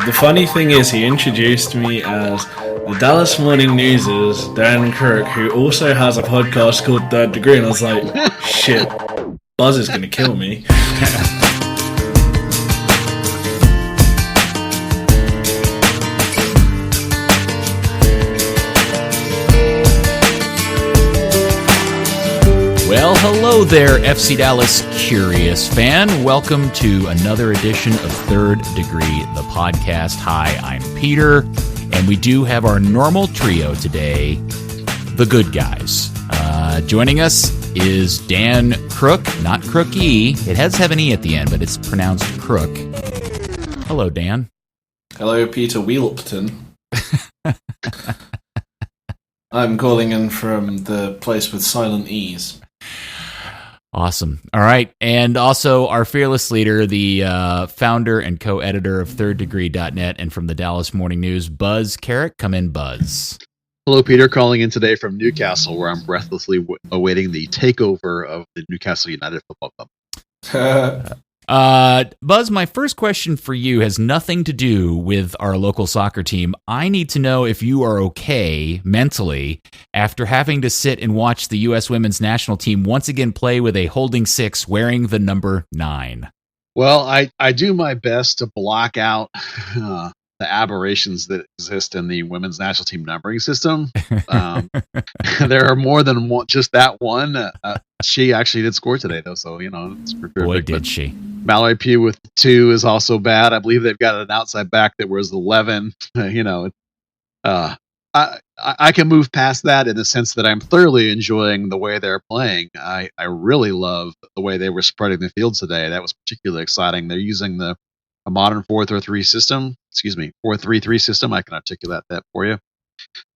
The funny thing is, he introduced me as the Dallas Morning News' Dan Crook, who also has a podcast called Third Degree, and I was like, shit, Buzz is going to kill me. Well, hello there, FC Dallas Curious fan. Welcome to another edition of Third Degree, the podcast. Hi, I'm Peter, and we do have our normal trio today, the good guys. Joining us is Dan Crook, not Crookie. It has have an E at the end, but it's pronounced Crook. Hello, Dan. Hello, Peter Wheelpton. I'm calling in from the place with silent E's. Awesome. All right. And also our fearless leader, the founder and co-editor of thirddegree.net and from the Dallas Morning News, Buzz Carrick. Come in, Buzz. Hello, Peter. Calling in today from Newcastle, where I'm breathlessly awaiting the takeover of the Newcastle United Football Club. Buzz, my first question for you has nothing to do with our local soccer team. I need to know if you are okay mentally after having to sit and watch the U.S. women's national team once again play with a holding six wearing the number 9. Well, I do my best to block out the aberrations that exist in the women's national team numbering system. There are more than one, just that one. She actually did score today, though, so, it's perfect. Boy, did she. Mallory Pugh with 2 is also bad. I believe they've got an outside back that was 11. I can move past that in the sense that I'm thoroughly enjoying the way they're playing. I really love the way they were spreading the field today. That was particularly exciting. They're using a modern 4-3-3 system. 4-3-3 system. I can articulate that for you.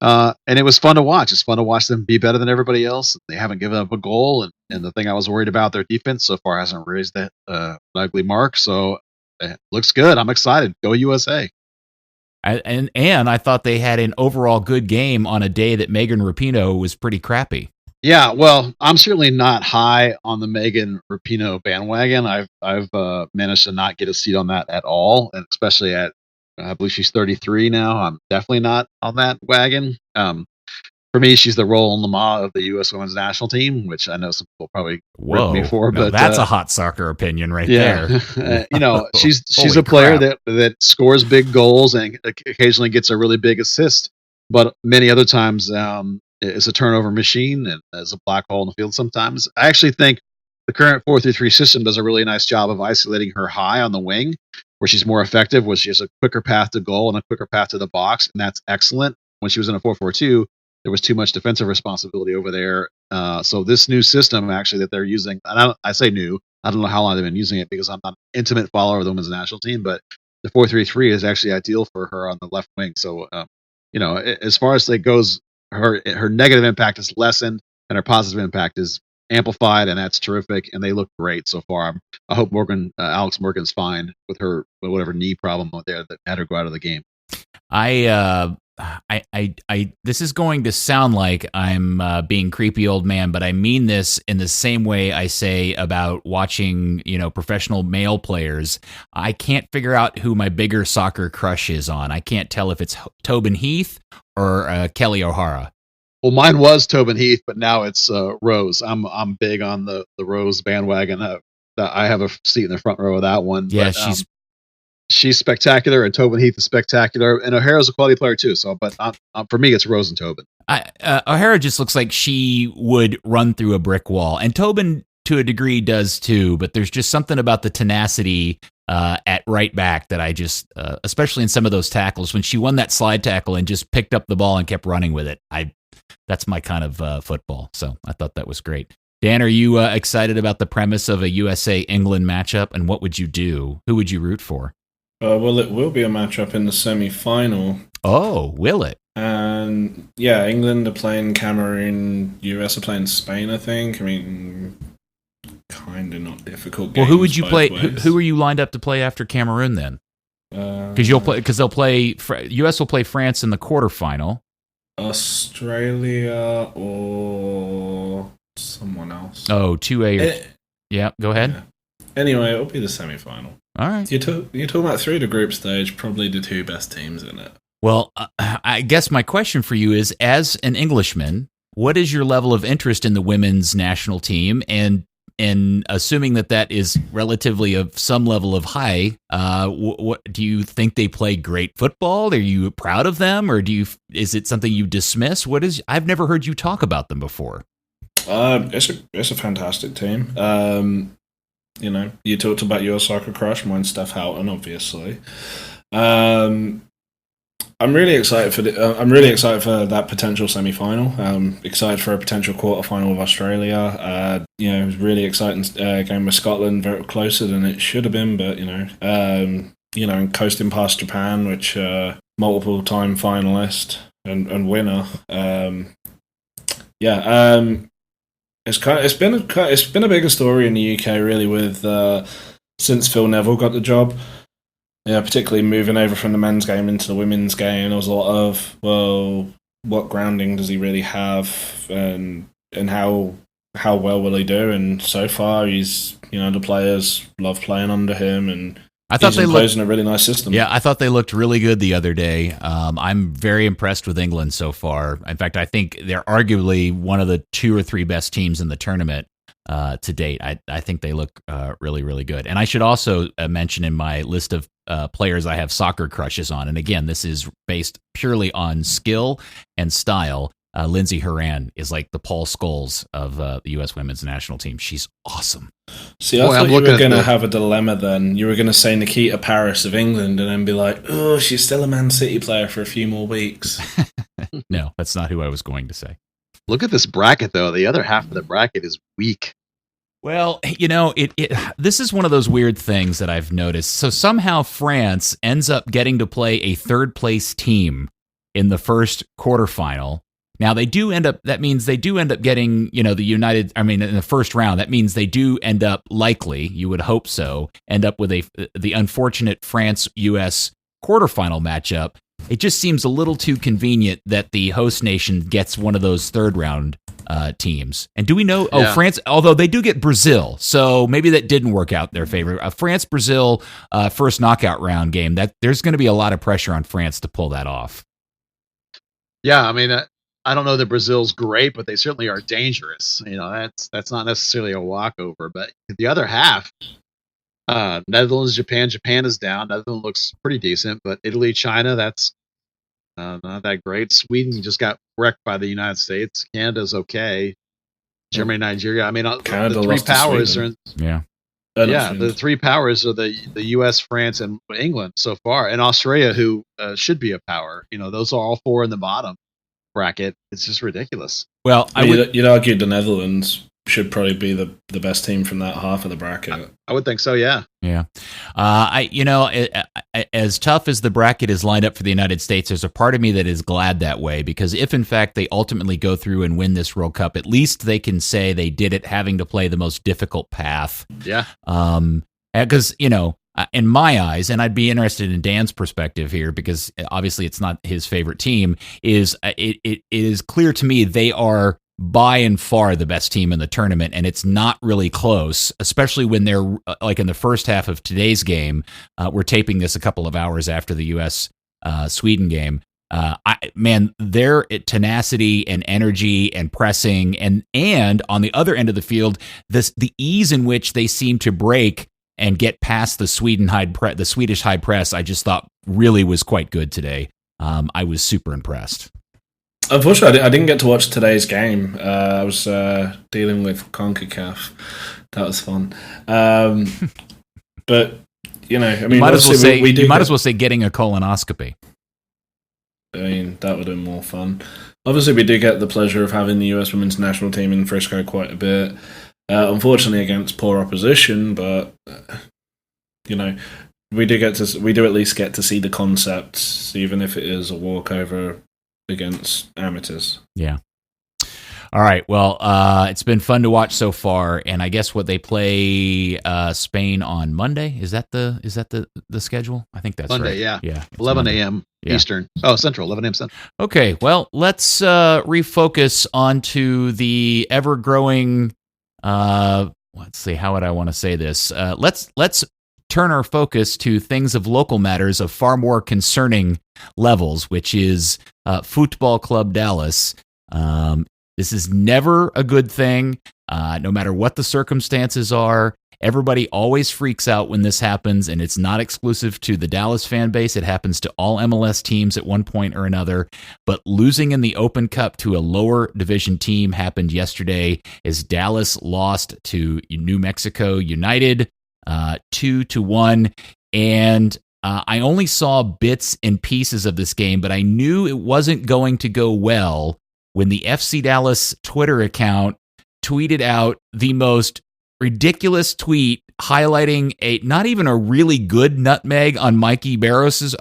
And it was fun to watch. It's fun to watch them be better than everybody else. They haven't given up a goal, and the thing I was worried about, their defense so far hasn't raised that ugly mark. So it looks good. I'm excited. Go USA. And I thought they had an overall good game on a day that Megan Rapinoe was pretty crappy. Yeah, well, I'm certainly not high on the Megan Rapinoe bandwagon. I've managed to not get a seat on that at all, and especially at I believe she's 33 now. I'm definitely not on that wagon. For me, she's the Roland Lamar of the U.S. Women's National Team, which I know some people probably rip me for. But that's a hot soccer opinion right there. She's a player that scores big goals and occasionally gets a really big assist, but many other times is a turnover machine and is a black hole in the field sometimes. I actually think the current 4-3-3 system does a really nice job of isolating her high on the wing, where she's more effective, where she has a quicker path to goal and a quicker path to the box, and that's excellent. When she was in a 4-4-2, there was too much defensive responsibility over there. So this new system, actually, that they're using, and I say new, I don't know how long they've been using it because I'm not an intimate follower of the women's national team, but the 4-3-3 is actually ideal for her on the left wing. So, as far as it goes, her negative impact is lessened and her positive impact is amplified, and that's terrific. And they look great so far. I hope Alex Morgan's fine with her whatever knee problem there that had her go out of the game. This is going to sound like I'm being creepy old man, but I mean this in the same way I say about watching, professional male players. I can't figure out who my bigger soccer crush is on. I can't tell if it's Tobin Heath or Kelly O'Hara. Well, mine was Tobin Heath, but now it's Rose. I'm big on the Rose bandwagon. I have a seat in the front row of that one. Yeah, but, she's spectacular, and Tobin Heath is spectacular, and O'Hara's a quality player too. So, but for me, it's Rose and Tobin. O'Hara just looks like she would run through a brick wall, and Tobin to a degree does too. But there's just something about the tenacity at right back that I just, especially in some of those tackles, when she won that slide tackle and just picked up the ball and kept running with it. That's my kind of football. So I thought that was great. Dan, are you excited about the premise of a USA-England matchup, and what would you do? Who would you root for? Well, it will be a matchup in the semi-final. Oh, will it? And yeah, England are playing Cameroon, US are playing Spain, I think. I mean, kind of not difficult games. Well, who would you play? Who are you lined up to play after Cameroon then? Because they'll play. US will play France in the quarterfinal. Australia or someone else. Oh, 2A. Yeah, go ahead. Anyway, it'll be the semi-final. All right. You're talking about through the group stage, probably the two best teams in it. Well, I guess my question for you is, as an Englishman, what is your level of interest in the women's national team? And assuming that is relatively of some level of high, what do you think they play great football? Are you proud of them, or is it something you dismiss? I've never heard you talk about them before. It's a fantastic team. You talked about your soccer crush, mine's Steph Houghton, obviously. I'm really excited for that potential semi-final. Excited for a potential quarter-final with Australia. It was really exciting game with Scotland, very closer than it should have been, but and coasting past Japan, which multiple-time finalist and winner. It's been a bigger story in the UK really with since Phil Neville got the job. Yeah, particularly moving over from the men's game into the women's game, there was a lot of, well, what grounding does he really have, and how well will he do? And so far, he's the players love playing under him, and I thought he's imposing a really nice system. Yeah, I thought they looked really good the other day. I'm very impressed with England so far. In fact, I think they're arguably one of the 2 or 3 best teams in the tournament to date. I think they look really, really good. And I should also mention in my list of players I have soccer crushes on, and again, this is based purely on skill and style. Lindsey Horan is like the Paul Scholes of the U.S. women's national team. She's awesome. See, I thought you were going to have a dilemma then. You were going to say Nikita Paris of England and then be like, oh, she's still a Man City player for a few more weeks. No, that's not who I was going to say. Look at this bracket, though. The other half of the bracket is weak. Well, this is one of those weird things that I've noticed. So somehow France ends up getting to play a third-place team in the first quarterfinal. Now, that means they do end up getting, in the first round. That means they do end up likely, you would hope so, end up with the unfortunate France-US quarterfinal matchup. It just seems a little too convenient that the host nation gets one of those third round teams. And do we know? Oh, yeah. France, although they do get Brazil, so maybe that didn't work out in their favor. A France-Brazil first knockout round game, that there's going to be a lot of pressure on France to pull that off. Yeah, I mean, I don't know that Brazil's great, but they certainly are dangerous. That's not necessarily a walkover. But the other half, Netherlands, Japan. Japan is down. Netherlands looks pretty decent, but Italy, China, that's not that great. Sweden just got wrecked by the United States. Canada's okay. Germany, Nigeria. I mean, the three powers are. The three powers are the U.S., France, and England so far, and Australia, who should be a power. Those are all 4 in the bottom bracket. It's just ridiculous. Well, you'd argue the Netherlands should probably be the best team from that half of the bracket. I would think so. Yeah. As tough as the bracket is lined up for the United States, there's a part of me that is glad that way, because if in fact they ultimately go through and win this World Cup, at least they can say they did it having to play the most difficult path. Yeah. Because in my eyes, and I'd be interested in Dan's perspective here, because obviously it's not his favorite team, it is clear to me they are by and far the best team in the tournament, and it's not really close, especially when they're like in the first half of today's game. We're taping this a couple of hours after the U.S. Sweden game. Their tenacity and energy and pressing, and on the other end of the field, the ease in which they seem to break and get past the Swedish high press, I just thought really was quite good today. I was super impressed. Unfortunately, I didn't get to watch today's game. I was dealing with CONCACAF. That was fun. But you might as well say getting a colonoscopy. I mean, that would have been more fun. Obviously, we do get the pleasure of having the US women's national team in Frisco quite a bit. Unfortunately, against poor opposition, but we do at least get to see the concepts, even if it is a walkover against amateurs. Yeah. All right. Well, it's been fun to watch so far, and I guess what they play Spain on Monday, is that the schedule? I think that's Monday, right. Yeah. 11 a.m. Eastern. Oh, Central. 11 a.m. Central. Okay. Well, let's refocus onto the ever-growing let's see, how would I want to say this? Let's turn our focus to things of local matters of far more concerning levels, which is Football Club Dallas. This is never a good thing, no matter what the circumstances are. Everybody always freaks out when this happens, and it's not exclusive to the Dallas fan base. It happens to all MLS teams at one point or another. But losing in the Open Cup to a lower division team happened yesterday as Dallas lost to New Mexico United 2-1. And I only saw bits and pieces of this game, but I knew it wasn't going to go well when the FC Dallas Twitter account tweeted out the most ridiculous tweet highlighting not even a really good nutmeg on Mikey Barrios's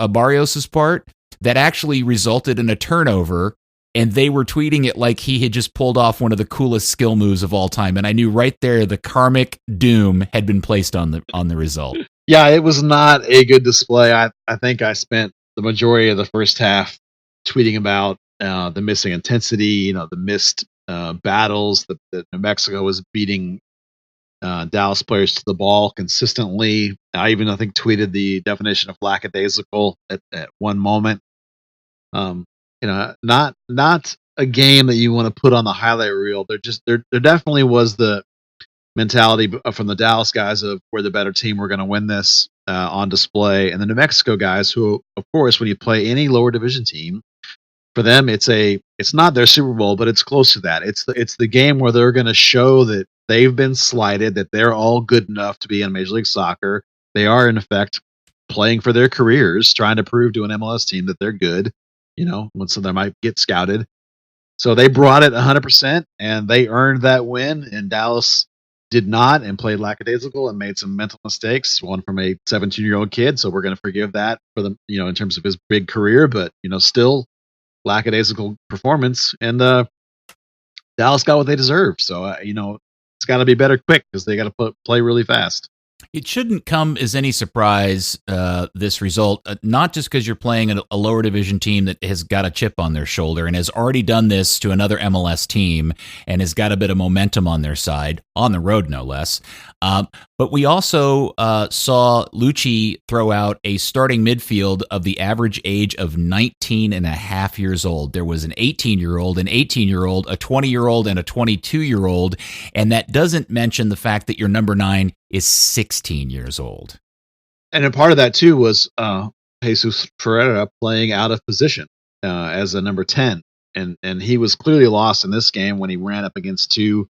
part that actually resulted in a turnover, and they were tweeting it like he had just pulled off one of the coolest skill moves of all time. And I knew right there the karmic doom had been placed on the result. Yeah, it was not a good display. I think I spent the majority of the first half tweeting about the missing intensity, the missed battles that New Mexico was beating Dallas players to the ball consistently. I think tweeted the definition of lackadaisical at one moment. Not a game that you want to put on the highlight reel. There definitely was the mentality from the Dallas guys of we're the better team, we're going to win this on display, and the New Mexico guys who, of course, when you play any lower division team, for them it's not their Super Bowl, but it's close to that. It's the game where they're going to show that they've been slighted, that they're all good enough to be in Major League Soccer. They are, in effect, playing for their careers, trying to prove to an MLS team that they're good, once they might get scouted. So they brought it 100%, and they earned that win, and Dallas did not and played lackadaisical and made some mental mistakes, one from a 17-year-old kid, so we're going to forgive that for them, in terms of his big career, but, still lackadaisical performance, and Dallas got what they deserved. So, it's got to be better quick because they got to play really fast. It shouldn't come as any surprise, this result, not just because you're playing a lower division team that has got a chip on their shoulder and has already done this to another MLS team and has got a bit of momentum on their side, on the road no less. But we also saw Lucci throw out a starting midfield of the average age of 19 and a half years old. There was an 18-year-old, an 18-year-old, a 20-year-old, and a 22-year-old. And that doesn't mention the fact that your number 9 is 16 years old. And a part of that, too, was Jesus Ferreira playing out of position as a number 10. And he was clearly lost in this game when he ran up against two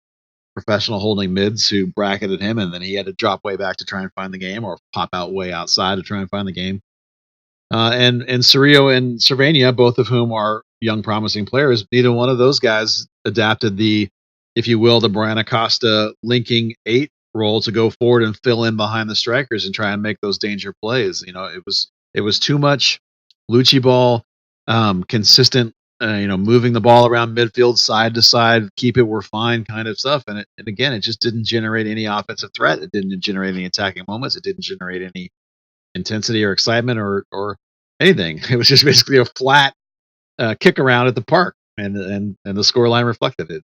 professional holding mids who bracketed him, and then he had to drop way back to try and find the game or pop out way outside to try and find the game. And Cerrillo and Cervania, both of whom are young, promising players, neither one of those guys adapted the, if you will, the Brian Acosta linking 8 role to go forward and fill in behind the strikers and try and make those danger plays. It was too much Lucci ball, consistent, moving the ball around midfield, side to side, keep it, we're fine kind of stuff. And again, it just didn't generate any offensive threat. It didn't generate any attacking moments. It didn't generate any intensity or excitement or anything. It was just basically a flat kick around at the park, and the scoreline reflected it.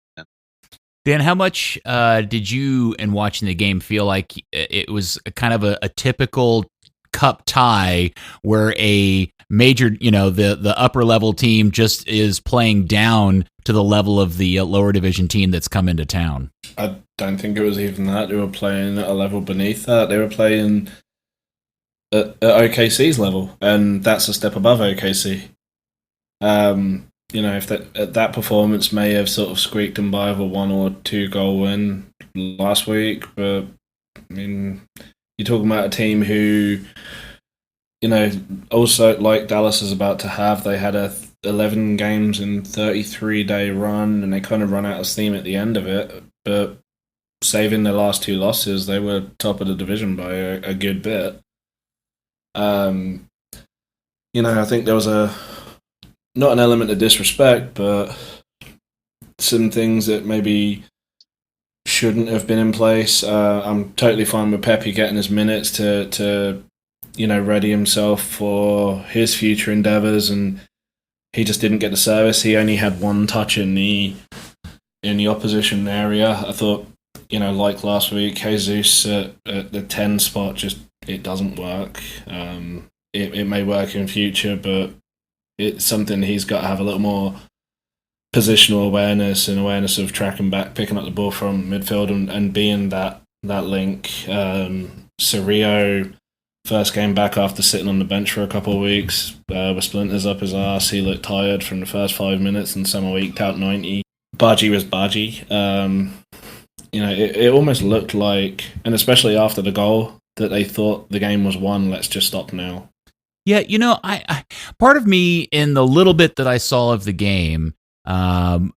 Dan, how much did you, in watching the game, feel like it was kind of a typical cup tie where a major, the upper level team just is playing down to the level of the lower division team that's come into town? I don't think it was even that. They were playing at a level beneath that. They were playing at OKC's level, and that's a step above OKC. If that performance may have sort of squeaked them by with a 1 or 2 goal win last week, but I mean, you're talking about a team who, also like Dallas is about to have, they had a 11 games in 33-day run, and they kind of run out of steam at the end of it. But saving their last 2 losses, they were top of the division by a good bit. I think there was not an element of disrespect, but some things that maybe shouldn't have been in place. I'm totally fine with Pepe getting his minutes to ready himself for his future endeavours, and he just didn't get the service. He only had 1 touch in the opposition area. I thought like last week, Jesus at the 10 spot just it doesn't work. It may work in future, but it's something he's got to have a little more positional awareness and awareness of tracking back, picking up the ball from midfield and being that link. Cerrillo, first game back after sitting on the bench for a couple of weeks, with splinters up his arse. He looked tired from the first 5 minutes, and Summer eked out 90. Baji was Baji. It almost looked like, and especially after the goal, that they thought the game was won. Let's just stop now. Yeah, I part of me in the little bit that I saw of the game, what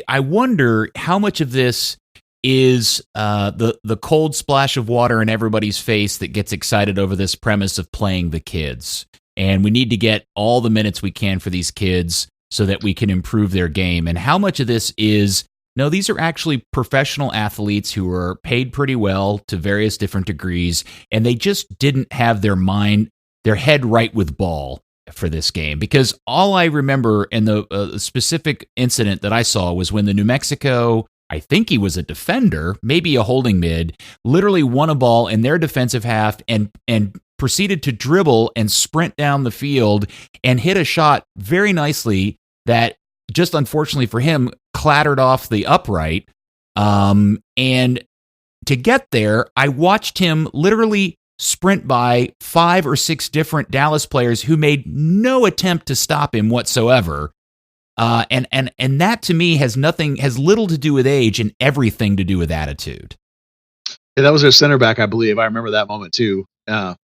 I wonder how much of this is the cold splash of water in everybody's face that gets excited over this premise of playing the kids, and we need to get all the minutes we can for these kids so that we can improve their game, and how much of this is no, these are actually professional athletes who are paid pretty well to various different degrees, and they just didn't have their head right with ball for this game. Because all I remember in the specific incident that I saw was when the New Mexico, I think he was a defender, maybe a holding mid, literally won a ball in their defensive half and proceeded to dribble and sprint down the field and hit a shot very nicely that just unfortunately for him clattered off the upright. And to get there, I watched him literally sprint by 5 or 6 different Dallas players who made no attempt to stop him whatsoever. And that to me has little to do with age and everything to do with attitude. Yeah, that was their center back, I believe. I remember that moment too. That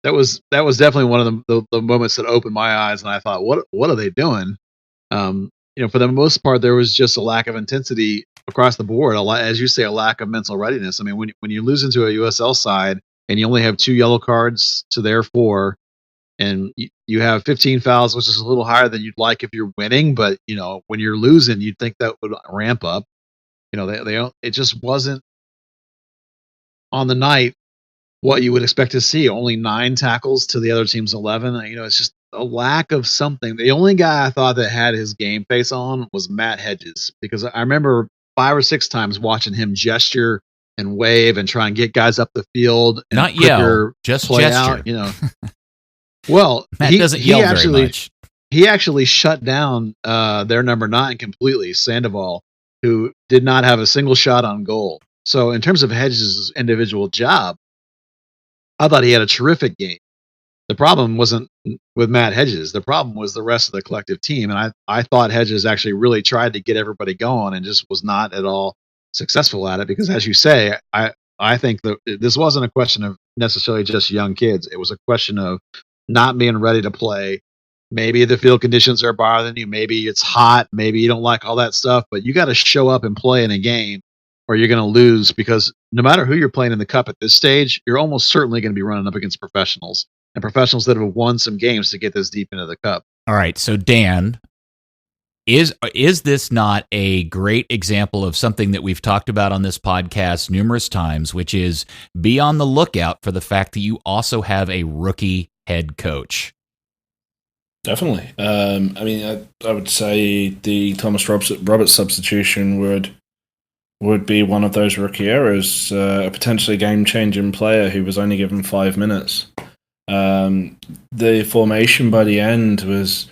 was definitely one of the moments that opened my eyes, and I thought, what are they doing? For the most part, there was just a lack of intensity across the board. As you say, a lack of mental readiness. I mean, when you lose into a USL side and you only have 2 yellow cards to their 4, and you have 15 fouls, which is a little higher than you'd like if you're winning, but when you're losing, you'd think that would ramp up. It just wasn't on the night what you would expect to see. Only 9 tackles to the other team's 11. It's just a lack of something. The only guy I thought that had his game face on was Matt Hedges, because I remember 5 or 6 times watching him gesture and wave and try and get guys up the field and not yell, just play gesture. Out. Well, Matt doesn't yell very much. He actually shut down their number 9 completely, Sandoval, who did not have a single shot on goal. So in terms of Hedges' individual job, I thought he had a terrific game. The problem wasn't with Matt Hedges. The problem was the rest of the collective team. And I thought Hedges actually really tried to get everybody going and just was not at all successful at it, because, as you say, I think that this wasn't a question of necessarily just young kids. It was a question of not being ready to play. Maybe the field conditions are bothering you. Maybe it's hot. Maybe you don't like all that stuff. But you got to show up and play in a game, or you're going to lose, because no matter who you're playing in the cup at this stage, you're almost certainly going to be running up against professionals, and professionals that have won some games to get this deep into the cup. All right, so Dan, is this not a great example of something that we've talked about on this podcast numerous times, which is be on the lookout for the fact that you also have a rookie head coach? Definitely. I would say the Thomas Roberts substitution would be one of those rookie errors, a potentially game-changing player who was only given 5 minutes. The formation by the end was,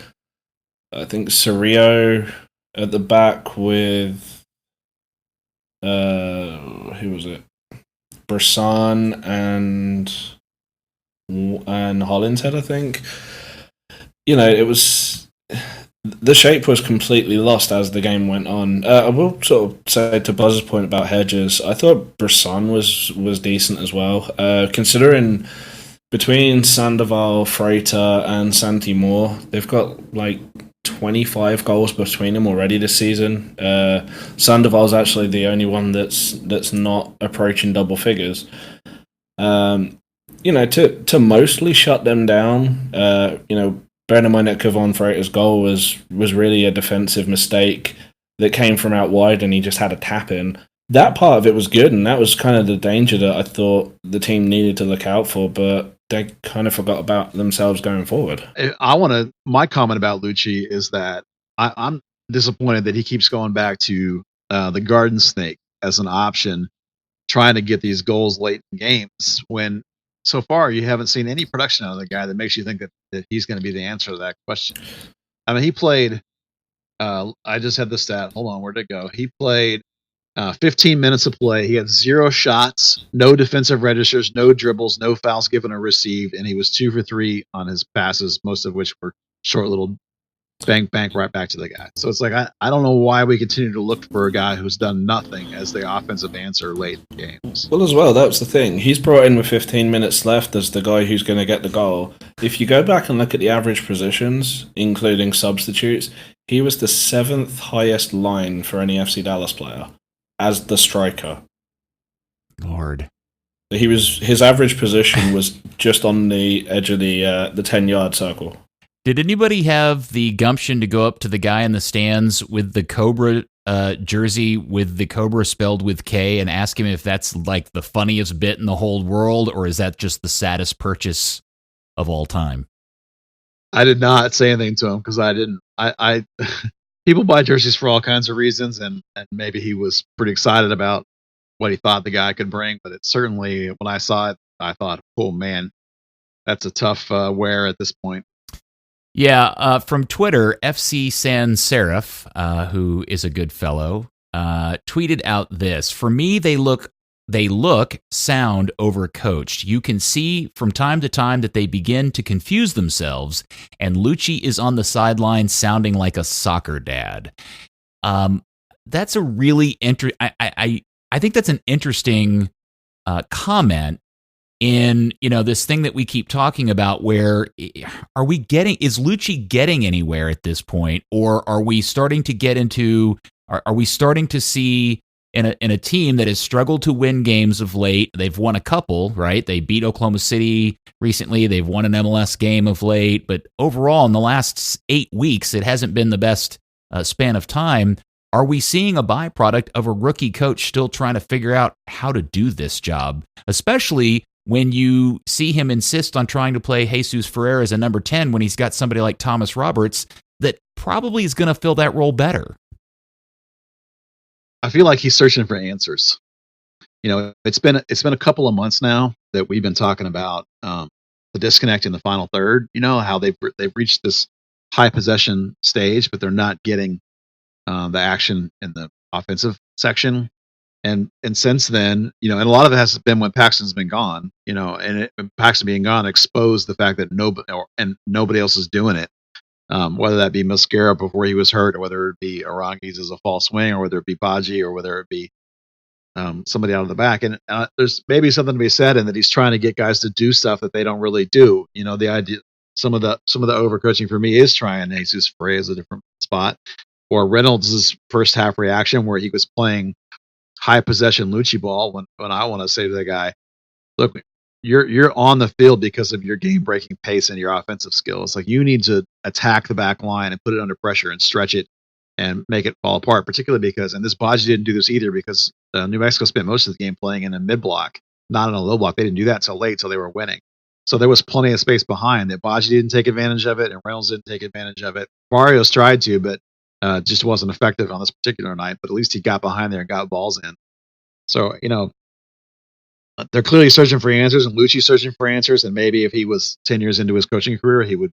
I think, Cerrillo at the back with who was it? Bressan and Hollinshead, I think. It was, the shape was completely lost as the game went on. I will sort of say, to Buzz's point about Hedges, I thought Bressan was decent as well, considering between Sandoval, Freitas, and Santi Moore, they've got like 25 goals between them already this season. Sandoval's actually the only one that's not approaching double figures. To mostly shut them down, bearing in mind that Kevon Freitas' goal was really a defensive mistake that came from out wide and he just had a tap in. That part of it was good, and that was kind of the danger that I thought the team needed to look out for, but they kind of forgot about themselves going forward. My comment about Lucci is that I'm disappointed that he keeps going back to the garden snake as an option, trying to get these goals late in games when so far you haven't seen any production out of the guy that makes you think that he's going to be the answer to that question. I mean, he played. I just had the stat. Hold on, where'd it go? He played 15 minutes of play. He had 0 shots, no defensive registers, no dribbles, no fouls given or received, and he was 2 for 3 on his passes, most of which were short little bank right back to the guy. So it's like I don't know why we continue to look for a guy who's done nothing as the offensive answer late in games. Well, as well, that's the thing. He's brought in with 15 minutes left as the guy who's going to get the goal. If you go back and look at the average positions, including substitutes, he was the 7th highest line for any FC Dallas player as the striker. Lord. His average position was just on the edge of the 10-yard circle. Did anybody have the gumption to go up to the guy in the stands with the Cobra jersey with the Cobra spelled with K and ask him if that's like the funniest bit in the whole world, or is that just the saddest purchase of all time? I did not say anything to him because I didn't. I people buy jerseys for all kinds of reasons, and maybe he was pretty excited about what he thought the guy could bring. But it certainly, when I saw it, I thought, oh man, that's a tough wear at this point. Yeah, from Twitter, FC Sans Serif, who is a good fellow, tweeted out this. For me, they look, sound, overcoached. You can see from time to time that they begin to confuse themselves, and Lucci is on the sideline sounding like a soccer dad. That's a really I think that's an interesting comment. In this thing that we keep talking about, where is Lucci getting anywhere at this point, or are we starting to get into? Are we starting to see in a team that has struggled to win games of late? They've won a couple, right? They beat Oklahoma City recently. They've won an MLS game of late, but overall, in the last 8 weeks, it hasn't been the best span of time. Are we seeing a byproduct of a rookie coach still trying to figure out how to do this job, especially when you see him insist on trying to play Jesus Ferreira as a number 10 when he's got somebody like Thomas Roberts that probably is going to fill that role better? I feel like he's searching for answers. It's been a couple of months now that we've been talking about the disconnect in the final third. How they've reached this high possession stage, but they're not getting the action in the offensive section. And since then, and a lot of it has been when Paxton's been gone, and Paxton being gone exposed the fact that nobody else is doing it. Whether that be Mosquera before he was hurt, or whether it be Aranguiz as a false wing, or whether it be Baji, or whether it be somebody out of the back. And there's maybe something to be said in that he's trying to get guys to do stuff that they don't really do. The idea, some of the overcoaching for me is trying Jesus Frey as a different spot, or Reynolds' first half reaction where he was playing high possession Lucci ball when I want to say to the guy, look, you're on the field because of your game breaking pace and your offensive skills. Like, you need to attack the back line and put it under pressure and stretch it and make it fall apart, particularly because, and this Baji didn't do this either, because New Mexico spent most of the game playing in a mid block, not in a low block. They didn't do that until late, so they were winning. So there was plenty of space behind that. Baji didn't take advantage of it, and Reynolds didn't take advantage of it. Barrios tried to, but just wasn't effective on this particular night, but at least he got behind there and got balls in. So, they're clearly searching for answers, and Lucci's searching for answers. And maybe if he was 10 years into his coaching career, he would,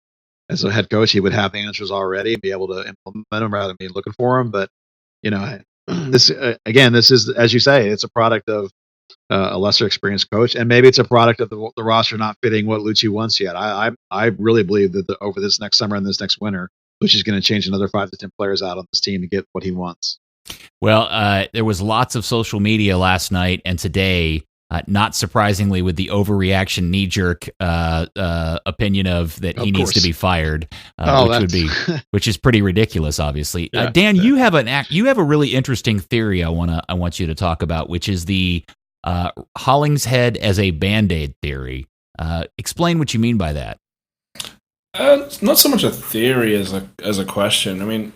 as a head coach, he would have the answers already and be able to implement them rather than be looking for them. But, this is, as you say, it's a product of a lesser experienced coach, and maybe it's a product of the roster not fitting what Lucci wants yet. I really believe that over this next summer and this next winter, Lucci's going to change another 5 to 10 players out on this team to get what he wants. Well, there was lots of social media last night and today, not surprisingly, with the overreaction, knee-jerk opinion of that he needs to be fired, which is pretty ridiculous, obviously. Yeah, Dan, you have a really interesting theory I want you to talk about, which is the Hollingshead as a Band-Aid theory. Explain what you mean by that. It's not so much a theory as a question. I mean,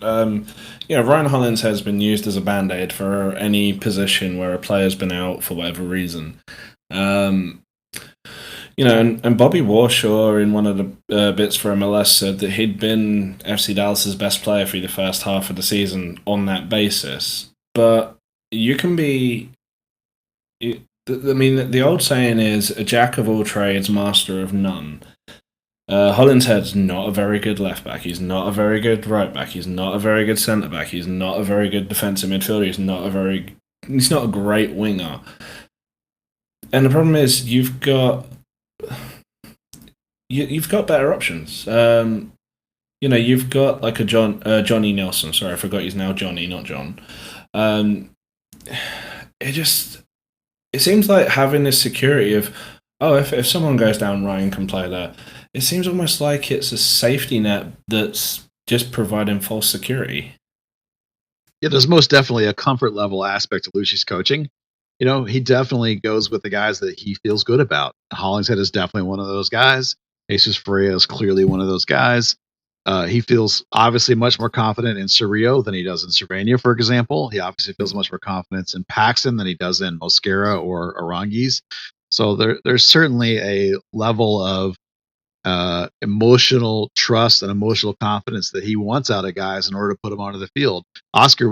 Ryan Hollins has been used as a band-aid for any position where a player's been out for whatever reason. And Bobby Warshaw in one of the bits for MLS said that he'd been FC Dallas's best player for the first half of the season on that basis. But you can be. I mean, the old saying is a jack of all trades, master of none. Hollinshead's not a very good left back. He's not a very good right back. He's not a very good centre back. He's not a very good defensive midfielder. He's not a great winger. And the problem is you've got better options. You've got like a Johnny Nelson. Sorry, I forgot he's now Johnny, not John. It seems like having this security of, if someone goes down, Ryan can play there. It seems almost like it's a safety net that's just providing false security. Yeah, there's most definitely a comfort level aspect to Lucci's coaching. He definitely goes with the guys that he feels good about. Hollingshead is definitely one of those guys. Jesus Ferreira is clearly one of those guys. He feels obviously much more confident in Cerrillo than he does in Cervania, for example. He obviously feels much more confidence in Paxton than he does in Mosquera or Aranguiz. So there's certainly a level of emotional trust and emotional confidence that he wants out of guys in order to put them onto the field. Oscar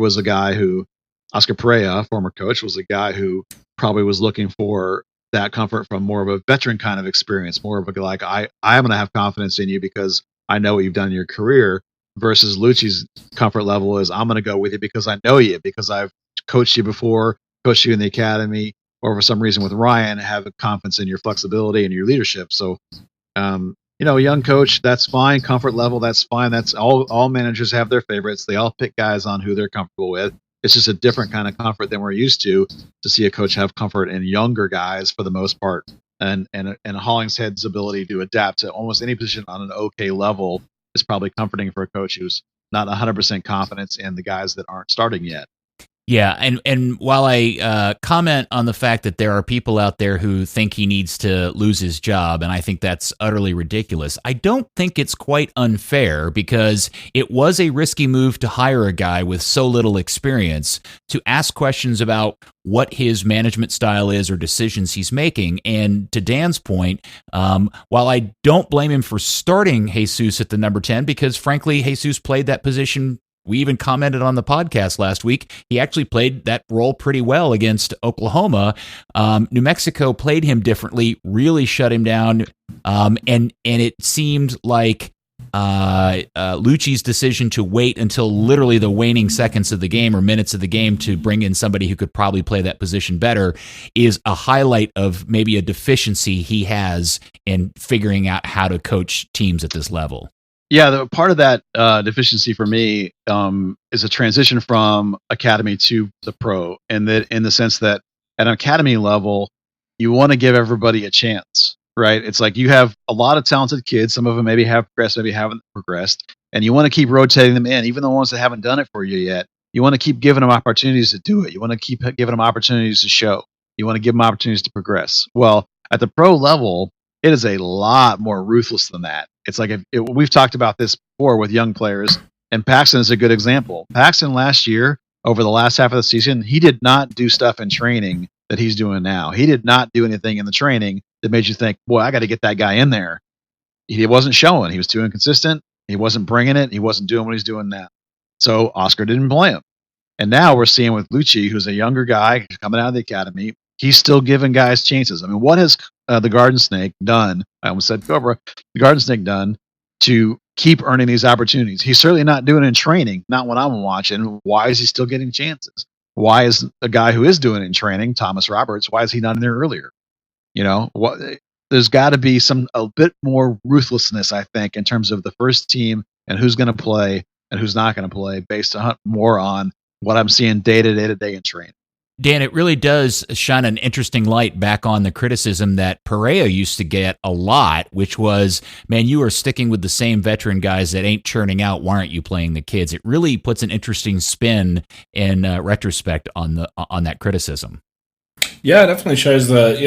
Perea, former coach, was a guy who probably was looking for that comfort from more of a veteran kind of experience, more of a like, I'm going to have confidence in you because I know what you've done in your career, versus Lucci's comfort level is I'm going to go with you because I know you, because I've coached you before, coached you in the academy, or for some reason with Ryan, have confidence in your flexibility and your leadership. So, young coach, that's fine. Comfort level, that's fine. That's all managers have their favorites. They all pick guys on who they're comfortable with. It's just a different kind of comfort than we're used to see a coach have comfort in younger guys for the most part. And Hollingshead's ability to adapt to almost any position on an okay level is probably comforting for a coach who's not 100% confidence in the guys that aren't starting yet. Yeah, and while I comment on the fact that there are people out there who think he needs to lose his job, and I think that's utterly ridiculous, I don't think it's quite unfair, because it was a risky move to hire a guy with so little experience to ask questions about what his management style is or decisions he's making. And to Dan's point, while I don't blame him for starting Jesus at the number 10, because frankly, Jesus played that position. We even commented on the podcast last week. He actually played that role pretty well against Oklahoma. New Mexico played him differently, really shut him down. And it seemed like Lucci's decision to wait until literally the waning seconds of the game or minutes of the game to bring in somebody who could probably play that position better is a highlight of maybe a deficiency he has in figuring out how to coach teams at this level. Yeah, part of that deficiency for me is a transition from academy to the pro, and that in the sense that at an academy level, you want to give everybody a chance, right? It's like you have a lot of talented kids. Some of them maybe have progressed, maybe haven't progressed, and you want to keep rotating them in, even the ones that haven't done it for you yet. You want to keep giving them opportunities to do it. You want to keep giving them opportunities to show. You want to give them opportunities to progress. Well, at the pro level, it is a lot more ruthless than that. It's like we've talked about this before with young players, and Paxton is a good example. Paxton last year, over the last half of the season, he did not do stuff in training that he's doing now. He did not do anything in the training that made you think, boy, I got to get that guy in there. He wasn't showing. He was too inconsistent. He wasn't bringing it. He wasn't doing what he's doing now. So Oscar didn't play him. And now we're seeing with Lucci, who's a younger guy coming out of the academy, he's still giving guys chances. I mean, what has the Garden Snake done? I almost said Cobra. The Garden Snake done to keep earning these opportunities? He's certainly not doing it in training, not when I'm watching. Why is he still getting chances? Why is a guy who is doing it in training, Thomas Roberts, why is he not in there earlier? There's got to be a bit more ruthlessness, I think, in terms of the first team and who's going to play and who's not going to play, based more on what I'm seeing day to day in training. Dan, it really does shine an interesting light back on the criticism that Perea used to get a lot, which was, man, you are sticking with the same veteran guys that ain't churning out. Why aren't you playing the kids? It really puts an interesting spin in retrospect on that criticism. Yeah, it definitely shows that,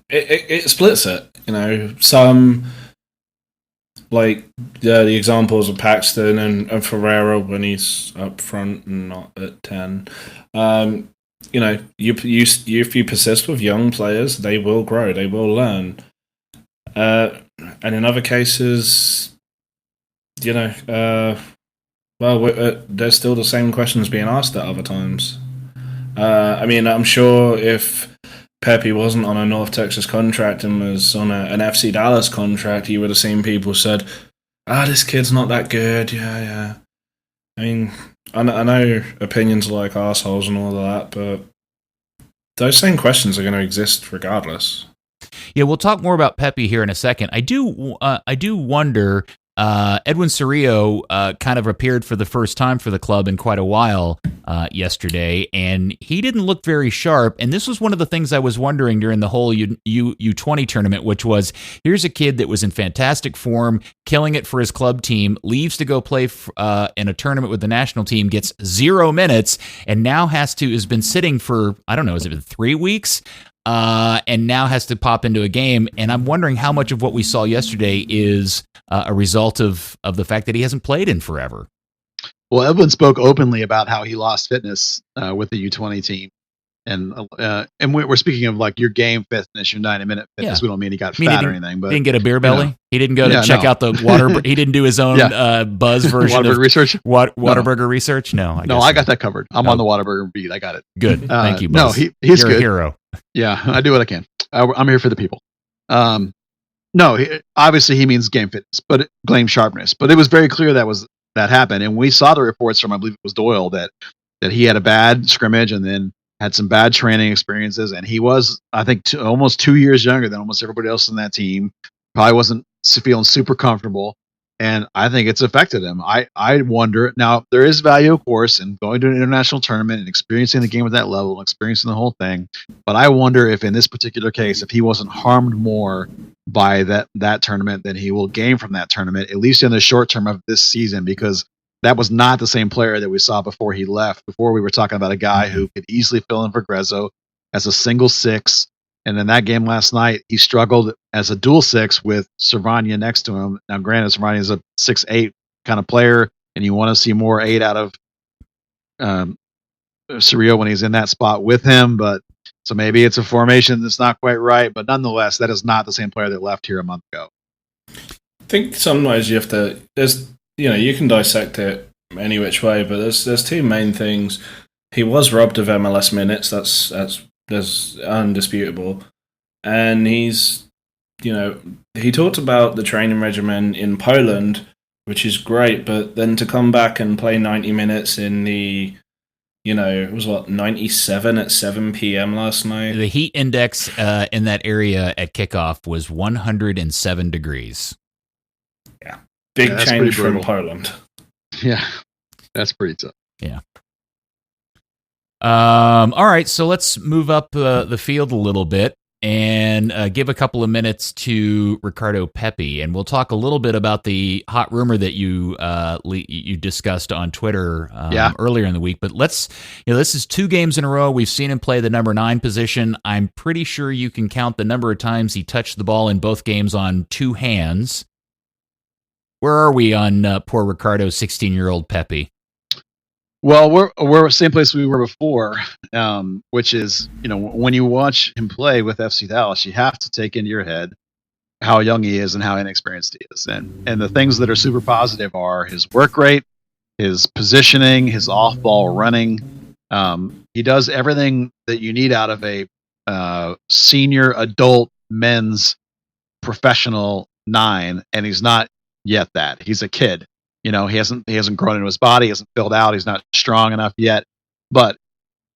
it splits it. Some, like the examples of Paxton and Ferreira when he's up front and not at 10. If you persist with young players, they will grow, they will learn. And in other cases, Well, there's still the same questions being asked at other times. I mean, I'm sure if Pepe wasn't on a North Texas contract and was on an FC Dallas contract, you would have seen people said, this kid's not that good. Yeah, yeah. I mean, I know opinions are like assholes and all of that, but those same questions are going to exist regardless. Yeah, we'll talk more about Pepe here in a second. I do wonder. Edwin Cerrillo kind of appeared for the first time for the club in quite a while yesterday, and he didn't look very sharp. And this was one of the things I was wondering during the whole U20 tournament, which was, here's a kid that was in fantastic form, killing it for his club team, leaves to go play in a tournament with the national team, gets 0 minutes, and now has been sitting for, I don't know, has it been 3 weeks? And now has to pop into a game. And I'm wondering how much of what we saw yesterday is a result of the fact that he hasn't played in forever. Well, Edwin spoke openly about how he lost fitness with the U20 team. And we're speaking of like your game fitness, your 90-minute fitness. Yeah. We don't mean he got fat or anything, but he didn't get a beer belly. He didn't go to check out the water. He didn't do his own buzz version of research. Whataburger research. No, I got that covered. I'm on the Whataburger beat. I got it. Good. Thank you, Buzz. No, he's You're good. A hero. Yeah, I do what I can. I'm here for the people. No, obviously he means game fitness, but game sharpness. But it was very clear that happened, and we saw the reports from, I believe it was Doyle, that he had a bad scrimmage and then had some bad training experiences, and he was, I think, almost 2 years younger than almost everybody else in that team. Probably wasn't feeling super comfortable, and I think it's affected him. I wonder, now there is value, of course, in going to an international tournament and experiencing the game at that level, experiencing the whole thing, but I wonder if in this particular case, if he wasn't harmed more by that tournament than he will gain from that tournament, at least in the short term of this season, because that was not the same player that we saw before he left. Before, we were talking about a guy who could easily fill in for Grezzo as a single six. And in that game last night, he struggled as a dual six with Servania next to him. Now, granted, Servania is a 6'8" kind of player, and you want to see more 8 out of Cerrillo when he's in that spot with him. But so maybe it's a formation that's not quite right. But nonetheless, that is not the same player that left here a month ago. I think sometimes you have to. You can dissect it any which way, but there's two main things. He was robbed of MLS minutes. That's undisputable, and he talked about the training regimen in Poland, which is great, but then to come back and play 90 minutes in the, it was 97 at 7 p.m. last night. The heat index in that area at kickoff was 107 degrees. Yeah. Big change from Poland. Yeah, that's pretty tough. Yeah. All right, so let's move up the field a little bit and give a couple of minutes to Ricardo Pepi, and we'll talk a little bit about the hot rumor that you discussed on Twitter earlier in the week. But this is 2 games in a row we've seen him play the number 9 position. I'm pretty sure you can count the number of times he touched the ball in both games on 2 hands. Where are we on poor Ricardo, 16-year-old Pepi? Well, we're same place we were before, which is, when you watch him play with FC Dallas, you have to take into your head how young he is and how inexperienced he is. And the things that are super positive are his work rate, his positioning, his off-ball running. He does everything that you need out of a senior adult men's professional 9, and he's not yet that. He's a kid. He hasn't grown into his body, he hasn't filled out, he's not strong enough yet. But